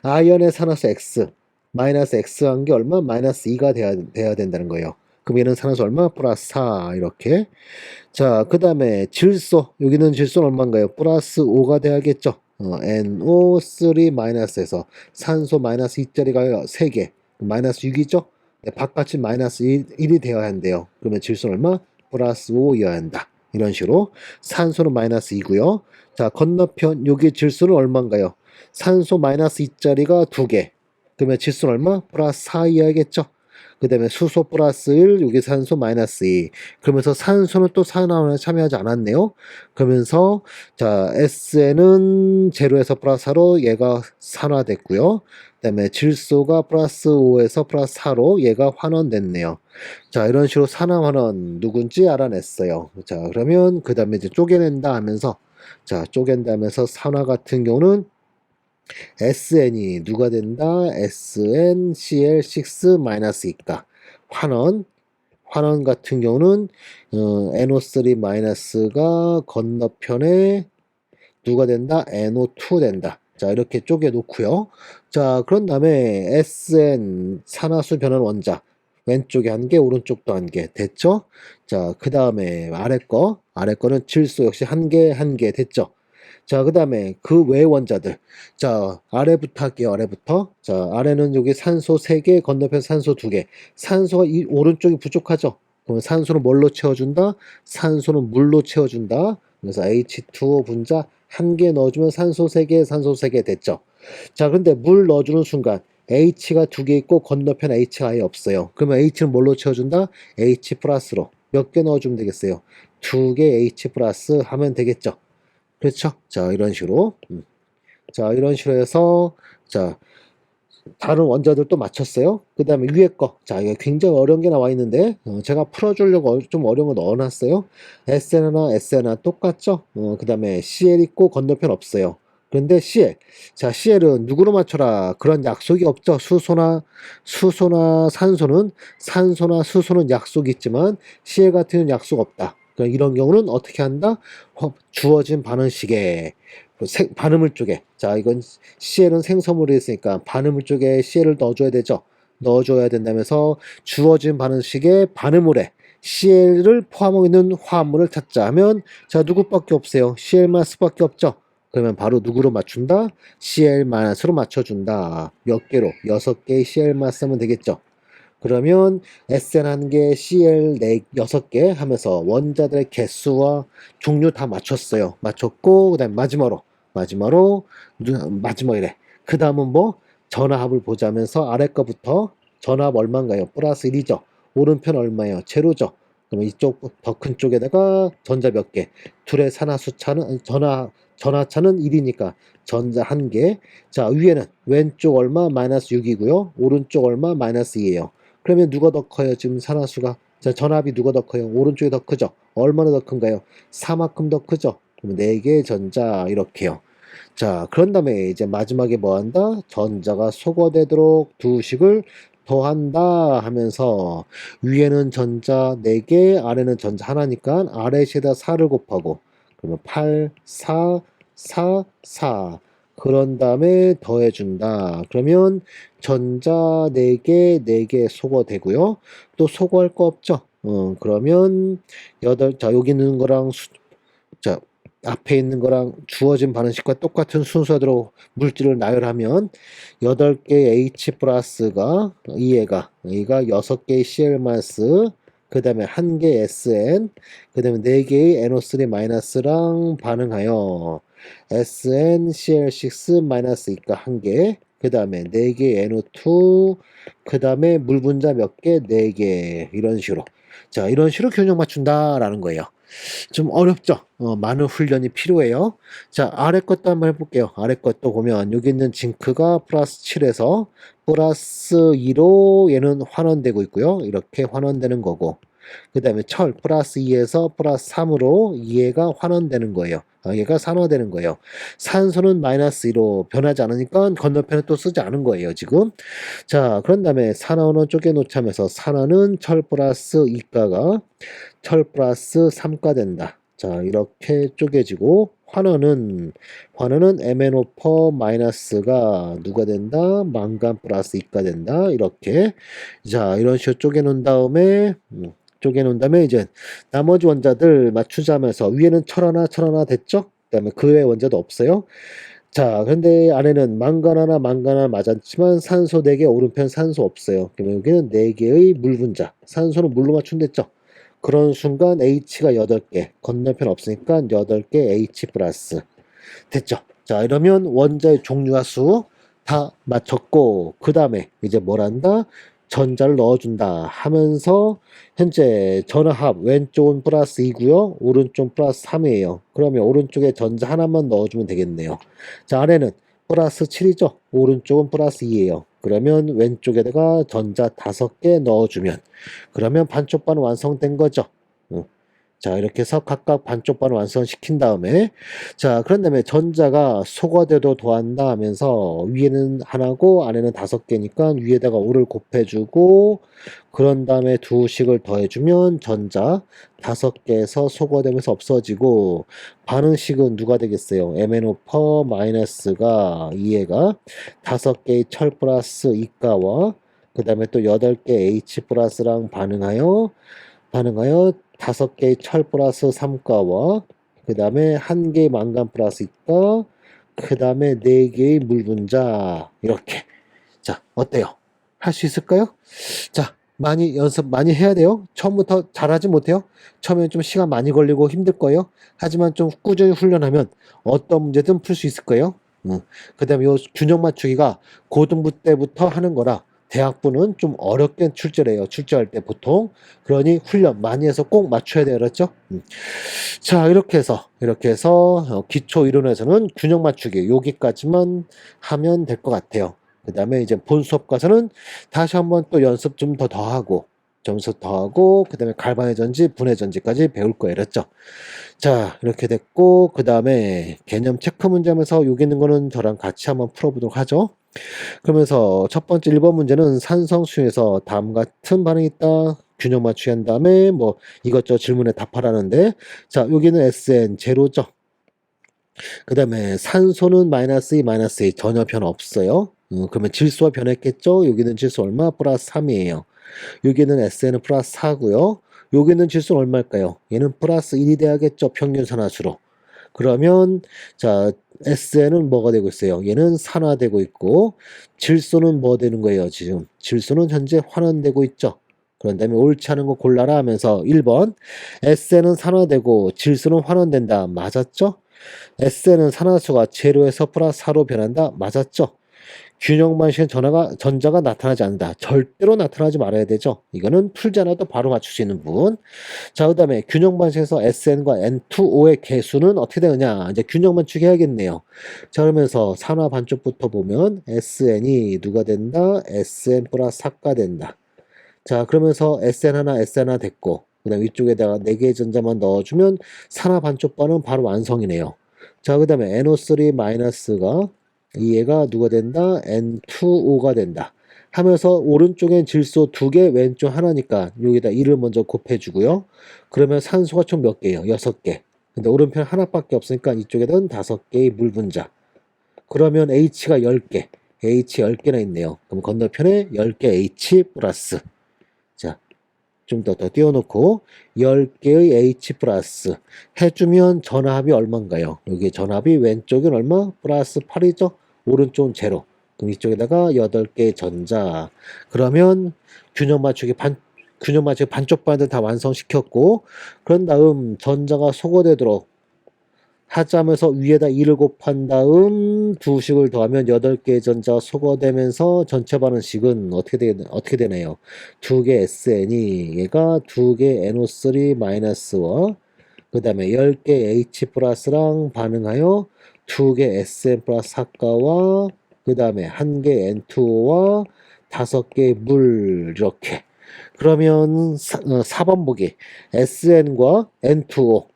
아연의 산화수 X 마이너스 X 한 게 얼마? 마이너스 2가 돼야 된다는 거예요. 그럼 얘는 산화수 얼마? 플러스 4 이렇게. 자, 그 다음에 질소 여기는 질소는 얼마인가요? 플러스 5가 돼야겠죠. NO3 마이너스에서 산소 마이너스 2짜리가 3개 마이너스 6이죠. 네, 바깥이 마이너스 1이 되어야 한대요. 그러면 질소는 얼마? 플러스 5여야 한다. 이런 식으로 산소는 마이너스 2고요. 자, 건너편 여기 질소는 얼마인가요? 산소 마이너스 2짜리가 2개. 그러면 질소는 얼마? 플러스 4여야겠죠. 그 다음에 수소 플러스 1, 여기 산소 마이너스 2. 그러면서 산소는 또 산화원에 참여하지 않았네요. 그러면서 자, SN은 제로에서 플러스 4로 얘가 산화됐고요. 그 다음에 질소가 플러스 5에서 플러스 4로 얘가 환원됐네요. 자, 이런 식으로 산화 환원 누군지 알아냈어요. 자, 그러면 그 다음에 이제 쪼개낸다 하면서 자, 쪼갠다 하면서 산화 같은 경우는 SN이 누가 된다? SnCl6-2가 환원 같은 경우는 NO3 마이너스가 건너편에 누가 된다? NO2 된다. 자, 이렇게 쪼개 놓고요. 자, 그런 다음에 SN 산화수 변환 원자 왼쪽에 한 개, 오른쪽도 한 개 됐죠? 자, 그 다음에 아래 거는 질소 역시 한 개 됐죠? 자, 그 다음에 그 외 원자들. 자, 아래부터 할게요, 아래부터. 자, 아래는 여기 산소 3개, 건너편 산소 2개. 산소가 이 오른쪽이 부족하죠? 그러면 산소는 뭘로 채워준다? 산소는 물로 채워준다. 그래서 H2O 분자 한 개 넣어주면 산소 3개 됐죠? 자, 근데 물 넣어주는 순간 H가 2개 있고 건너편 H가 아예 없어요. 그러면 H는 뭘로 채워준다? H 플러스로. 몇 개 넣어주면 되겠어요? 2개 H 플러스 하면 되겠죠? 그렇죠? 자, 이런 식으로. 자, 이런 식으로 해서, 자, 다른 원자들도 맞췄어요. 그 다음에 위에 거. 자, 이게 굉장히 어려운 게 나와 있는데, 제가 풀어주려고 좀 어려운 거 넣어놨어요. SN이나 SN이나 똑같죠? 그 다음에 CL 있고 건너편 없어요. 그런데 CL. 자, CL은 누구로 맞춰라. 그런 약속이 없죠. 수소나 산소나 수소는 약속이 있지만, CL 같은 경우는 약속 없다. 그러니까 이런 경우는 어떻게 한다? 주어진 반응식에 반응물 쪽에, 자, 이건 CL은 생성물이 있으니까 반응물 쪽에 CL을 넣어줘야 되죠. 넣어줘야 된다면서 주어진 반응식의 반응물에 CL을 포함하고 있는 화합물을 찾자 하면, 자, 누구밖에 없어요. CL-밖에 없죠. 그러면 바로 누구로 맞춘다? CL-로 맞춰준다. 몇 개로? 6개의 CL-하면 되겠죠. 그러면 SN 1개, CL 6개 하면서 원자들의 개수와 종류 다 맞췄어요. 맞췄고, 그 다음에 마지막이래. 그 다음은 뭐? 전화합을 보자면서 아래 거부터 전화합 얼마인가요? 플러스 1이죠. 오른편 얼마예요? 제로죠. 그러면 이쪽 더 큰 쪽에다가 전자 몇 개? 둘의 전하차는 1이니까 전자 1개. 자, 위에는 왼쪽 얼마? 마이너스 6이고요. 오른쪽 얼마? 마이너스 2예요. 그러면 누가 더 커요? 지금 산화수가. 자, 전압이 누가 더 커요? 오른쪽이 더 크죠? 얼마나 더 큰가요? 4만큼 더 크죠? 그럼 4개의 전자 이렇게요. 자, 그런 다음에 이제 마지막에 뭐 한다? 전자가 소거되도록 두 식을 더한다 하면서 위에는 전자 4개, 아래는 전자 하나니까 아래에다 4를 곱하고 그러면 8, 4, 4, 4 그런 다음에 더해준다. 그러면 전자 4개, 4개 소거되고요. 또 소거할 거 없죠? 그러면 자, 여기 있는 거랑 자, 앞에 있는 거랑 주어진 반응식과 똑같은 순서대로 물질을 나열하면 8개 H 플러스가 얘가 6개의 CL 마스, 그 다음에 1개 SN, 그 다음에 4개의 NO3 마이너스랑 반응하여 SnCl6 마이너스 이가 1개, 그 다음에 4개 NO2, 그 다음에 물 분자 몇 개? 4개. 이런 식으로. 자, 이런 식으로 균형 맞춘다라는 거예요. 좀 어렵죠? 많은 훈련이 필요해요. 자, 아래 것도 한번 해볼게요. 아래 것도 보면 여기 있는 징크가 플러스 7에서 플러스 2로 얘는 환원되고 있고요. 이렇게 환원되는 거고. 그 다음에 철 플러스 2에서 플러스 3으로 얘가 환원되는 거예요. 얘가 산화되는 거예요. 산소는 마이너스 2로 변하지 않으니까 건너편에 또 쓰지 않은 거예요, 지금. 자, 그런 다음에 산화원은 쪼개놓자면서 산화는 철 플러스 2가가 철 플러스 3가 된다. 자, 이렇게 쪼개지고 환원은 MnO4 마이너스가 누가 된다? 망간 플러스 2가 된다. 이렇게. 자, 이런 식으로 쪼개놓은 다음에 이제 나머지 원자들 맞추자면서 위에는 철 하나 됐죠? 그다음에 그 외 원자도 없어요. 자, 그런데 안에는 망간 하나 맞았지만 산소 4개, 오른편 산소 없어요. 그러면 여기는 4개의 물 분자. 산소는 물로 맞춘댔죠? 그런 순간 H가 8개, 건너편 없으니까 8개 H 플러스. 됐죠? 자, 이러면 원자의 종류와 수 다 맞췄고, 그 다음에 이제 뭘 한다? 전자를 넣어준다 하면서 현재 전화합 왼쪽은 플러스 2고요. 오른쪽 플러스 3이에요. 그러면 오른쪽에 전자 하나만 넣어주면 되겠네요. 자, 아래는 플러스 7이죠. 오른쪽은 플러스 2예요. 그러면 왼쪽에다가 전자 5개 넣어주면 그러면 반쪽반 완성된 거죠. 자, 이렇게 해서 각각 반쪽반을 완성시킨 다음에, 자, 그런 다음에 전자가 소거돼도 더한다 하면서 위에는 하나고 아래는 5개니까 위에다가 5를 곱해주고, 그런 다음에 두 식을 더해주면 전자 5개에서 소거되면서 없어지고, 반응식은 누가 되겠어요? MnO4 마이너스가 2해가 5개의 철 플러스 2가와 그 다음에 또 8개 H 플러스랑 반응하여 5개의 철 플러스 3가와 그 다음에 1개의 망간 플러스 2가 그 다음에 4개의 물 분자 이렇게. 자, 어때요? 할 수 있을까요? 자, 많이 연습 많이 해야 돼요. 처음부터 잘하지 못해요. 처음엔 좀 시간 많이 걸리고 힘들 거예요. 하지만 좀 꾸준히 훈련하면 어떤 문제든 풀 수 있을 거예요. 그 다음에 요 균형 맞추기가 고등부 때부터 하는 거라 대학부는 좀 어렵게 출제해요. 출제할 때 보통. 그러니 훈련 많이 해서 꼭 맞춰야 돼요. 그렇죠? 자, 이렇게 해서 기초 이론에서는 균형 맞추기 여기까지만 하면 될 것 같아요. 그 다음에 이제 본 수업 가서는 다시 한번 또 연습 좀 더 하고, 점수 더 하고, 그 다음에 갈반의 전지, 분해 전지까지 배울 거예요. 그랬죠? 자, 이렇게 됐고, 그 다음에 개념 체크 문제 하면서 여기 있는 거는 저랑 같이 한번 풀어보도록 하죠. 그러면서 첫 번째 1번 문제는 산성수에서 다음 같은 반응이 있다. 균형 맞추기 한 다음에 뭐 이것저것 질문에 답하라는데, 자, 여기는 SN 제로죠. 그 다음에 산소는 마이너스 2, 마이너스 2 전혀 변화 없어요. 그러면 질소가 변했겠죠? 여기는 질소 얼마? 플러스 3이에요. 여기는 SN은 플러스 4고요. 여기는 질소는 얼마일까요? 얘는 플러스 1이 돼야겠죠? 평균 산화수로. 그러면 자 SN은 뭐가 되고 있어요? 얘는 산화되고 있고 질소는 뭐 되는 거예요? 지금 질소는 현재 환원되고 있죠. 그런 다음에 옳지 않은 거 골라라 하면서 1번 SN은 산화되고 질소는 환원된다. 맞았죠? SN은 산화수가 제로에서 플러스 4로 변한다. 맞았죠? 균형 방식의 전자가 나타나지 않는다. 절대로 나타나지 말아야 되죠. 이거는 풀지 않아도 바로 맞출 수 있는 부분. 자, 그 다음에 균형 방식에서 SN과 N2O의 개수는 어떻게 되느냐. 이제 균형 맞추기 해야겠네요. 자, 그러면서 산화 반쪽부터 보면 SN이 누가 된다? SN 플러스 4가 된다. 자, 그러면서 SN 하나, SN 하나 됐고, 그 다음 위쪽에다가 4개의 전자만 넣어주면 산화 반쪽반은 바로 완성이네요. 자, 그 다음에 NO3 마이너스가 얘가 누가 된다? N2O가 된다. 하면서 오른쪽엔 질소 2개, 왼쪽 하나니까 여기다 1을 먼저 곱해주고요. 그러면 산소가 총 몇 개예요? 6개. 근데 오른편 하나밖에 없으니까 이쪽에는 5개의 물 분자. 그러면 H가 10개. H 10개나 있네요. 그럼 건너편에 10개 H 플러스. 자, 좀 더 띄워놓고 10개의 H 플러스 해주면 전압이 얼마인가요? 여기 전압이 왼쪽은 얼마? 플러스 8이죠? 오른쪽은 제로. 그럼 이쪽에다가 8개의 전자. 그러면 균형 맞추기 반쪽 반을 다 완성시켰고 그런 다음 전자가 소거되도록 하자면서 위에다 2를 곱한 다음 두 식을 더하면 8개의 전자가 소거되면서 전체 반응식은 어떻게 되나요? 2개 SN이 얘가 2개 NO3 마이너스와 그 다음에 10개 H 플러스랑 반응하여 2개 SN 플러스 사가와 그 다음에 1개 N2O와 5개의 물 이렇게 그러면 4번 보기 SN과 N2O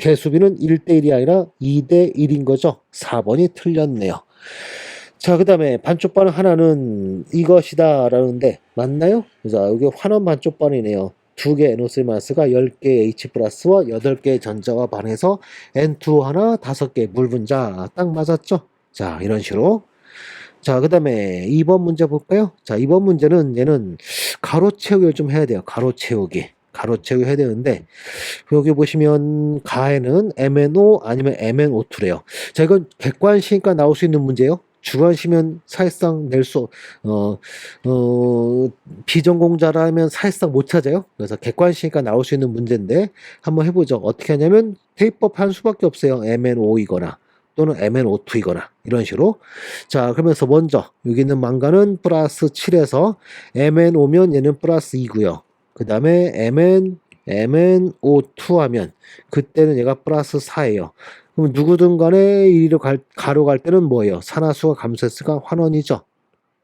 개수비는 1대1이 아니라 2대1인 거죠. 4번이 틀렸네요. 자, 그 다음에 반쪽반응 하나는 이것이다 라는데 맞나요? 자, 여기 환원 반쪽반이네요. 2개 NO3 마스가 10개 H 플러스와 8개 전자와 반해서 N2 하나 5개 물 분자 딱 맞았죠? 자, 이런 식으로. 자, 그 다음에 2번 문제 볼까요? 자, 2번 문제는 얘는 가로 채우기를 좀 해야 돼요. 가로 채우기. 가로 채우기 해야 되는데 여기 보시면 가에는 MNO 아니면 MNO2래요. 자, 이건 객관시니까 나올 수 있는 문제예요. 주관시면 사실상 비전공자라면 사실상 못 찾아요. 그래서 객관시니까 나올 수 있는 문제인데 한번 해보죠. 어떻게 하냐면 대입법 한 수밖에 없어요. MNO이거나 또는 MNO2이거나 이런 식으로. 자, 그러면서 먼저 여기 있는 망간은 플러스 7에서 MN오면 얘는 플러스 2고요. 그 다음에 MnO2 하면 그때는 얘가 플러스 4예요. 그럼 누구든 간에 이리로 가로 갈 때는 뭐예요? 산화수가 감소했으니까 환원이죠.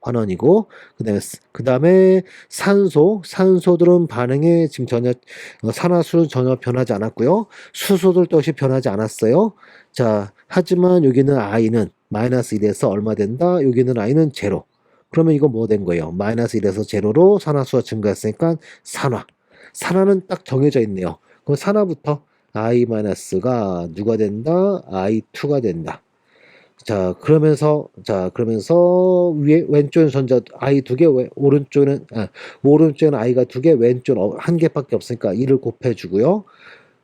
환원이고 그 다음에 산소들은 반응에 지금 전혀 산화수는 전혀 변하지 않았고요. 수소들도 역시 변하지 않았어요. 자, 하지만 여기는 I는 마이너스 1에서 얼마 된다? 여기는 I는 제로. 그러면 이거 뭐 된 거예요? 마이너스 1에서 제로로 산화수가 증가했으니까 산화는 딱 정해져 있네요. 그럼 산화부터 I-가 누가 된다? I2가 된다. 자, 그러면서 위에 왼쪽에 전자 I 2개, 오른쪽에는 I가 2개, 왼쪽은 1개밖에 없으니까 2를 곱해주고요.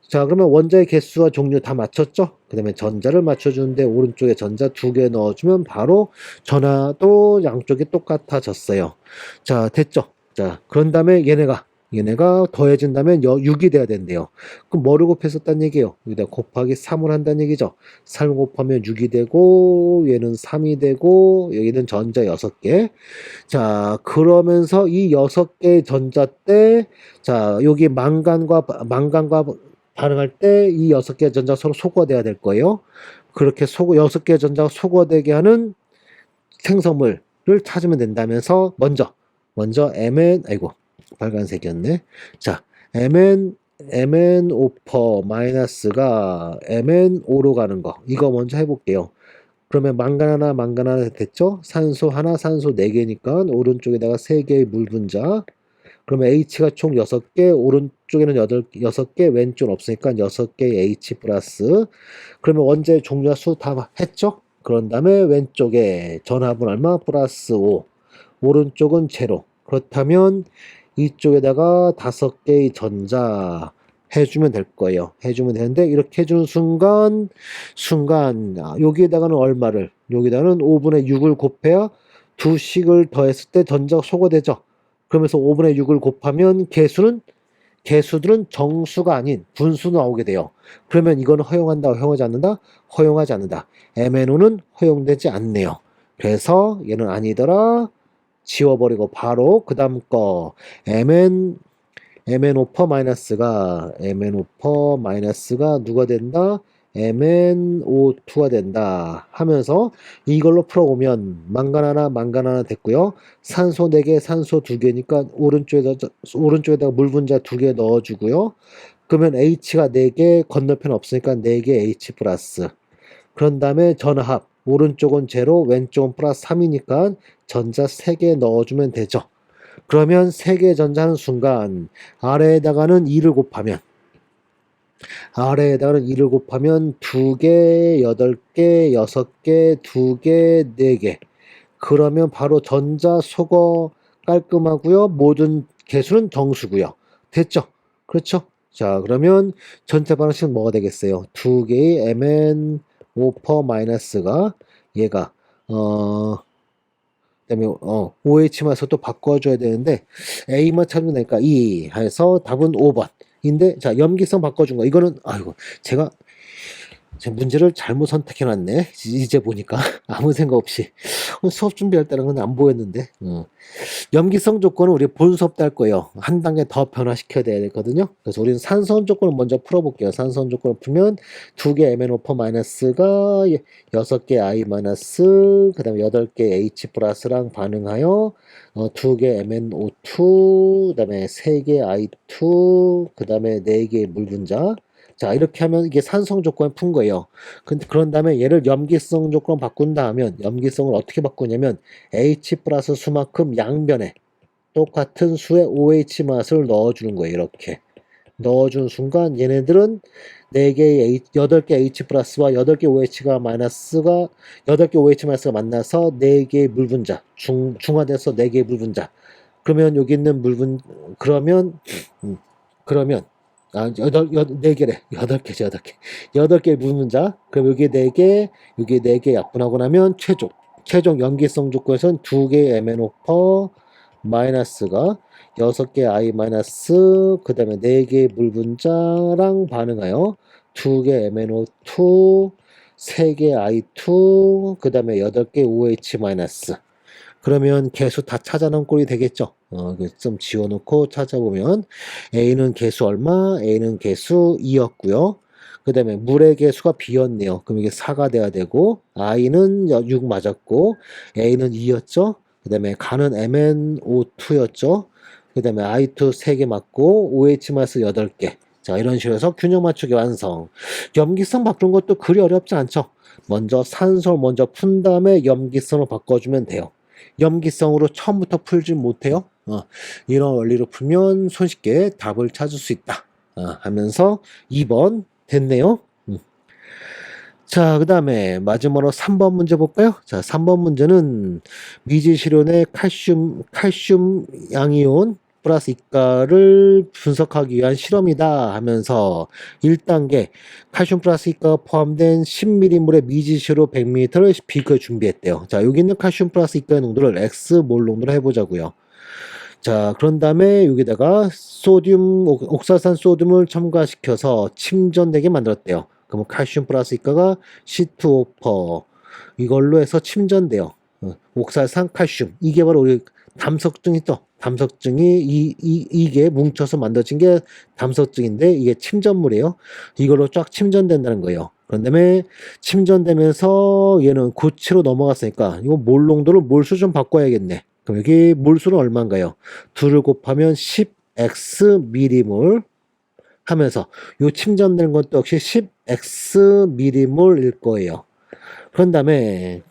자, 그러면 원자의 개수와 종류 다 맞췄죠? 그 다음에 전자를 맞춰주는데 오른쪽에 전자 2개 넣어주면 바로 전화도 양쪽이 똑같아졌어요. 자, 됐죠? 자, 그런 다음에 얘네가 더해진다면 6이 돼야 된대요. 그럼 뭐를 곱했었단 얘기예요? 여기다 곱하기 3을 한다는 얘기죠. 3 곱하면 6이 되고 얘는 3이 되고 여기는 전자 6개. 자, 그러면서 이 6개의 전자 때 자, 여기 망간과 반응할 때 이 6개의 전자가 서로 소거돼야 될 거예요. 그렇게 6개의 전자가 소거되게 하는 생성물을 찾으면 된다면서 먼저 mn 아이고 빨간색이었네. 자 mn 오퍼 마이너스가 mn5로 가는 거 이거 먼저 해볼게요. 그러면 망간 하나 됐죠? 산소 하나, 산소 4개니까 오른쪽에다가 3개의 물 분자. 그러면 H가 총 6개, 오른쪽에는 6개, 왼쪽은 없으니까 6개의 H 플러스. 그러면 원자의 종류와 수 다 했죠? 그런 다음에 왼쪽에 전압은 얼마? 플러스 5. 오른쪽은 제로. 그렇다면 이쪽에다가 5개의 전자 해주면 될 거예요. 해주면 되는데 이렇게 해주는 순간 여기에다가는 얼마를? 여기다가는 5분의 6을 곱해야 2식을 더했을 때 전자가 소거되죠. 그러면서 5분의 6을 곱하면 개수들은 정수가 아닌 분수 나오게 돼요. 그러면 이거는 허용한다, 허용하지 않는다? 허용하지 않는다. MnO는 허용되지 않네요. 그래서 얘는 아니더라. 지워버리고 바로 그 다음 거 MnO 마이너스가 누가 된다? MnO2가 된다 하면서 이걸로 풀어보면 망간 하나 됐고요. 산소 4개, 산소 2개니까 오른쪽에다가 물 분자 2개 넣어주고요. 그러면 H가 4개, 건너편 없으니까 4개 H 플러스. 그런 다음에 전압, 오른쪽은 제로, 왼쪽은 플러스 3이니까 전자 3개 넣어주면 되죠. 그러면 3개 전자는 순간 아래에다가는 2를 곱하면 2개, 8개, 6개, 2개, 4개. 그러면 바로 전자 소거 깔끔하고요. 모든 개수는 정수고요. 됐죠? 그렇죠? 자, 그러면 전체 반응식은 뭐가 되겠어요? 2개의 MnO 마이너스가 얘가 그다음에 OH마서 또 바꿔줘야 되는데 A만 찾으면 되니까 2 해서 답은 5번인데 자 염기성 바꿔준 거 이거는 아이고 제가 문제를 잘못 선택해놨네. 이제 보니까 아무 생각 없이 수업 준비할 때는 건 안 보였는데 염기성 조건은 우리 본 수업 때 할 거예요. 한 단계 더 변화시켜야 되거든요. 그래서 우리는 산소원 조건을 먼저 풀어볼게요. 산소원 조건을 풀면 2개 MnO 마이너스가 6개 I 마이너스 그 다음에 8개 H 플러스랑 반응하여 2개 MnO2 그 다음에 3개 I2 그 다음에 4개의 물 분자. 자 이렇게 하면 이게 산성 조건을 푼 거예요. 근데 그런 다음에 얘를 염기성 조건 바꾼다 하면 염기성을 어떻게 바꾸냐면 H 플러스 수만큼 양변에 똑같은 수의 OH 맛을 넣어주는 거예요. 이렇게 넣어주는 순간 얘네들은 8개 H 플러스와 8개 OH가 마이너스가 8개 OH 마이너스가 만나서 4개의 물 분자 중화돼서 4개의 물 분자. 그러면 여기 있는 그러면 4개래. 8개죠, 8개. 8개의 물분자. 그럼 여기 4개, 여기 4개 약분하고 나면 최종 염기성 조건에서는 2개의 MnO 마이너스가 6개 I 마이너스, 그 다음에 4개의 물분자랑 반응하여 2개 MnO2, 3개 I2, 그 다음에 8개 OH 마이너스. 그러면 개수 다 찾아놓은 꼴이 되겠죠. 좀 지워놓고 찾아보면 A는 개수 얼마? A는 개수 2였고요. 그 다음에 물의 개수가 B였네요. 그럼 이게 4가 돼야 되고 I는 6 맞았고 A는 2였죠. 그 다음에 간은 MnO2였죠. 그 다음에 I2 3개 맞고 OH 마스 8개. 자 이런 식으로 해서 균형 맞추기 완성. 염기성 바꾸는 것도 그리 어렵지 않죠. 먼저 산소를 먼저 푼 다음에 염기성으로 바꿔주면 돼요. 염기성으로 처음부터 풀지 못해요. 이런 원리로 풀면 손쉽게 답을 찾을 수 있다. 하면서 2번 됐네요. 자, 그 다음에 마지막으로 3번 문제 볼까요? 자, 3번 문제는 미지실온의 칼슘 양이온 플러스 이가를 분석하기 위한 실험이다 하면서 1단계 칼슘 플러스 이가가 포함된 10ml 물의 미지시로 100ml를 비교해 준비했대요. 자, 여기 있는 칼슘 플러스 이가의 농도를 X몰 농도로 해보자고요. 자, 그런 다음에 여기다가 옥사산 소듐을 첨가시켜서 침전되게 만들었대요. 그러면 칼슘 플러스 이가가 C2O4 이걸로 해서 침전돼요. 옥사산 칼슘 이게 바로 우리 담석증이 이게 뭉쳐서 만들어진 게 담석증인데 이게 침전물이에요. 이걸로 쫙 침전된다는 거예요. 그런 다음에 침전되면서 얘는 고치로 넘어갔으니까 이거 몰농도를 몰수 좀 바꿔야겠네. 그럼 여기 몰수는 얼마인가요? 2를 곱하면 10x 미리몰 하면서 요 침전되는 것도 역시 10x 미리몰일 거예요. 그런 다음에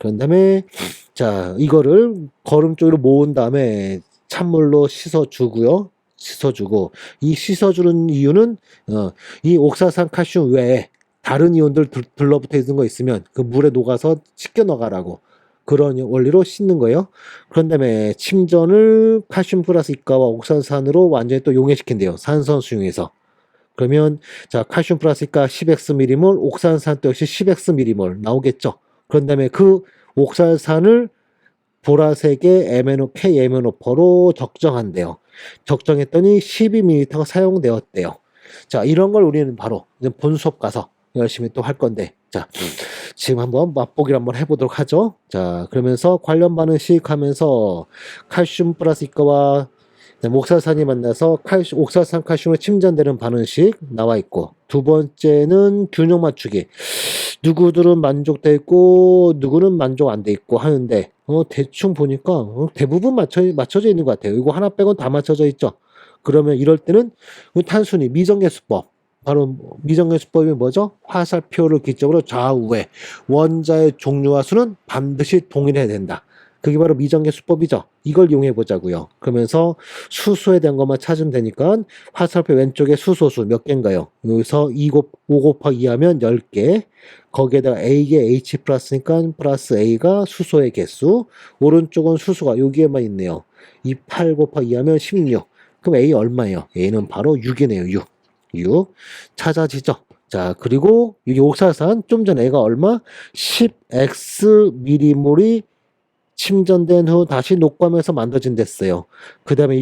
자 이거를 거름 쪽으로 모은 다음에 찬물로 씻어주고요. 씻어주고 이 씻어주는 이유는 이 옥사산 칼슘 외에 다른 이온들 들러붙어 있는 거 있으면 그 물에 녹아서 씻겨 나가라고 그런 원리로 씻는 거예요. 그런 다음에 침전을 칼슘 플러스 이가와 옥사산으로 완전히 또 용해시킨대요. 산성수용해서. 그러면 자 칼슘 플러스 이가 10x 미리몰, 옥산산도 역시 10x 미리몰 나오겠죠. 그런 다음에 그 옥살산을 보라색의 KMNO4로 적정한대요. 적정했더니 12ml가 사용되었대요. 자, 이런 걸 우리는 바로 본 수업 가서 열심히 또 할 건데, 자, 지금 한번 맛보기를 한번 해보도록 하죠. 자, 그러면서 관련 반응식 하면서 칼슘 플러스 이가와 옥살산이 만나서 옥살산 칼슘으로 침전되는 반응식 나와 있고, 두 번째는 균형 맞추기. 누구들은 만족돼 있고 누구는 만족 안 돼 있고 하는데 대충 보니까 대부분 맞춰져 있는 것 같아요. 이거 하나 빼곤 다 맞춰져 있죠. 그러면 이럴 때는 탄순위 미정계수법 바로 미정계수법이 뭐죠? 화살표를 기점으로 좌우에 원자의 종류와 수는 반드시 동일해야 된다. 그게 바로 미정계 수법이죠. 이걸 이용해 보자고요. 그러면서 수소에 대한 것만 찾으면 되니까 화살표 왼쪽에 수소수 몇 개인가요? 여기서 5 곱하기 2 하면 10개. 거기에다가 A에 H 플러스니까 플러스 A가 수소의 개수. 오른쪽은 수소가 여기에만 있네요. 8 곱하기 2 하면 16. 그럼 A 얼마예요? A는 바로 6이네요. 6 찾아지죠. 자, 그리고 여기 옥살산 좀 전에 A가 얼마? 10x 미리몰이 침전된 후 다시 녹과하면서 만들어진댔어요. 그 다음에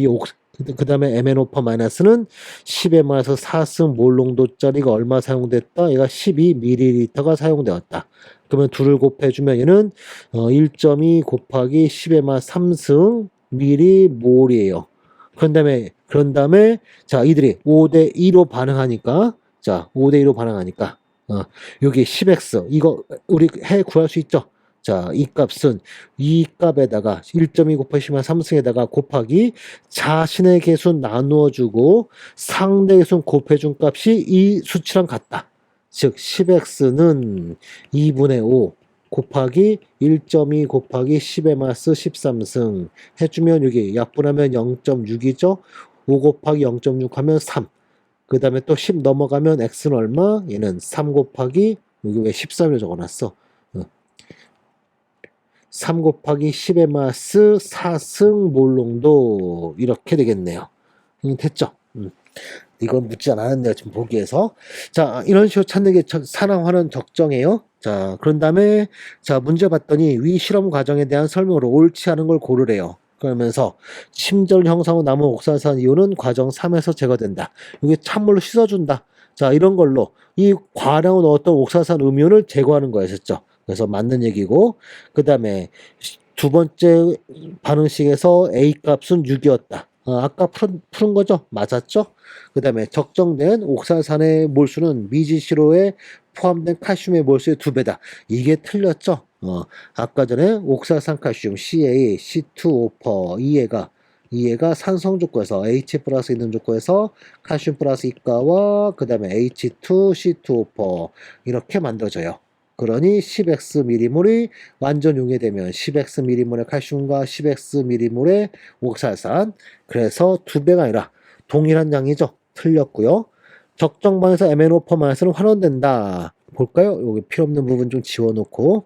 그 다음에 MnO4 마이너스는 10에 마이너스 4승 몰농도짜리가 얼마 사용됐다? 얘가 12ml가 사용되었다. 그러면 2를 곱해주면 얘는 1.2 곱하기 10에 마이너스 3승 미리몰이에요. 그런 다음에 자 이들이 5대 2로 반응하니까 자 5대 2로 반응하니까 여기 10x 이거 우리 해 구할 수 있죠? 자, 이 값은 이 값에다가 1.2 곱하기 10만 3승에다가 곱하기 자신의 개수 나누어주고 상대 개수 곱해준 값이 이 수치랑 같다. 즉 10x는 2분의 5 곱하기 1.2 곱하기 10의 마스 13승 해주면 여기 약분하면 0.6이죠. 5 곱하기 0.6 하면 3. 그 다음에 또 10 넘어가면 x는 얼마? 얘는 3 곱하기 여기 왜 13을 적어놨어? 3 곱하기 10의 마스 4승 몰농도 이렇게 되겠네요. 됐죠? 이건 묻지 않았는데요. 지금 보기에서. 자, 이런 식으로 찾는 게 산화환원 적정이에요. 자, 그런 다음에 자 문제 봤더니 위 실험 과정에 대한 설명으로 옳지 않은 걸 고르래요. 그러면서 침전 형성 후 남은 옥산산 이온은 과정 3에서 제거된다. 이게 찬물로 씻어준다. 자, 이런 걸로 이 과량을 넣었던 옥산산 음이온을 제거하는 거였었죠. 그래서 맞는 얘기고 그 다음에 두 번째 반응식에서 A 값은 6이었다. 아까 푸른 거죠? 맞았죠? 그 다음에 적정된 옥산산의 몰수는 미지시로에 포함된 칼슘의 몰수의 2배다. 이게 틀렸죠? 아까 전에 옥산산 칼슘 CA, C2O4 이해가 산성 조건에서 H 플러스 있는 조건에서 칼슘 플러스 이가와 그 다음에 H2, C2O4 이렇게 만들어져요. 그러니 10x 미리몰이 완전 용해되면 10x 미리몰의 칼슘과 10x 미리몰의 옥살산 그래서 2배가 아니라 동일한 양이죠. 틀렸고요. 적정반에서 MnO4-는 환원된다. 볼까요? 여기 필요없는 부분 좀 지워놓고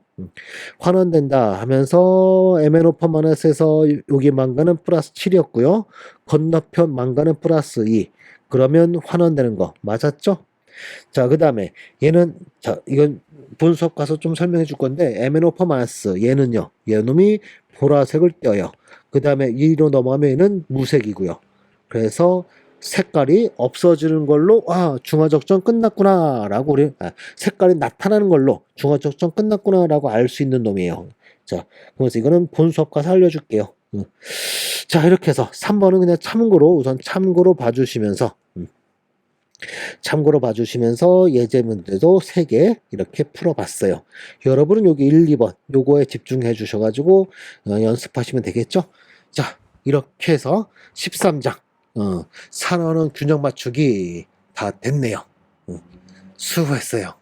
환원된다 하면서 MnO4-에서 여기 망가는 플러스 7이었고요. 건너편 망가는 플러스 2. 그러면 환원되는 거 맞았죠? 자, 그 다음에 얘는 자 이건 본 수업 가서 좀 설명해 줄 건데 MnO4- 얘는요. 얘놈이 보라색을 떼어요. 그 다음에 2로 넘어가면 얘는 무색이고요. 그래서 색깔이 없어지는 걸로 중화적정 끝났구나 라고 우리 색깔이 나타나는 걸로 중화적정 끝났구나 라고 알 수 있는 놈이에요. 자, 그래서 이거는 본 수업 가서 알려줄게요. 자, 이렇게 해서 3번은 그냥 참고로 우선 참고로 봐주시면서 참고로 봐주시면서 예제 문제도 3개 이렇게 풀어봤어요. 여러분은 여기 1, 2번 요거에 집중해 주셔가지고 연습하시면 되겠죠? 자, 이렇게 해서 13장 산언은 균형 맞추기 다 됐네요. 수고했어요.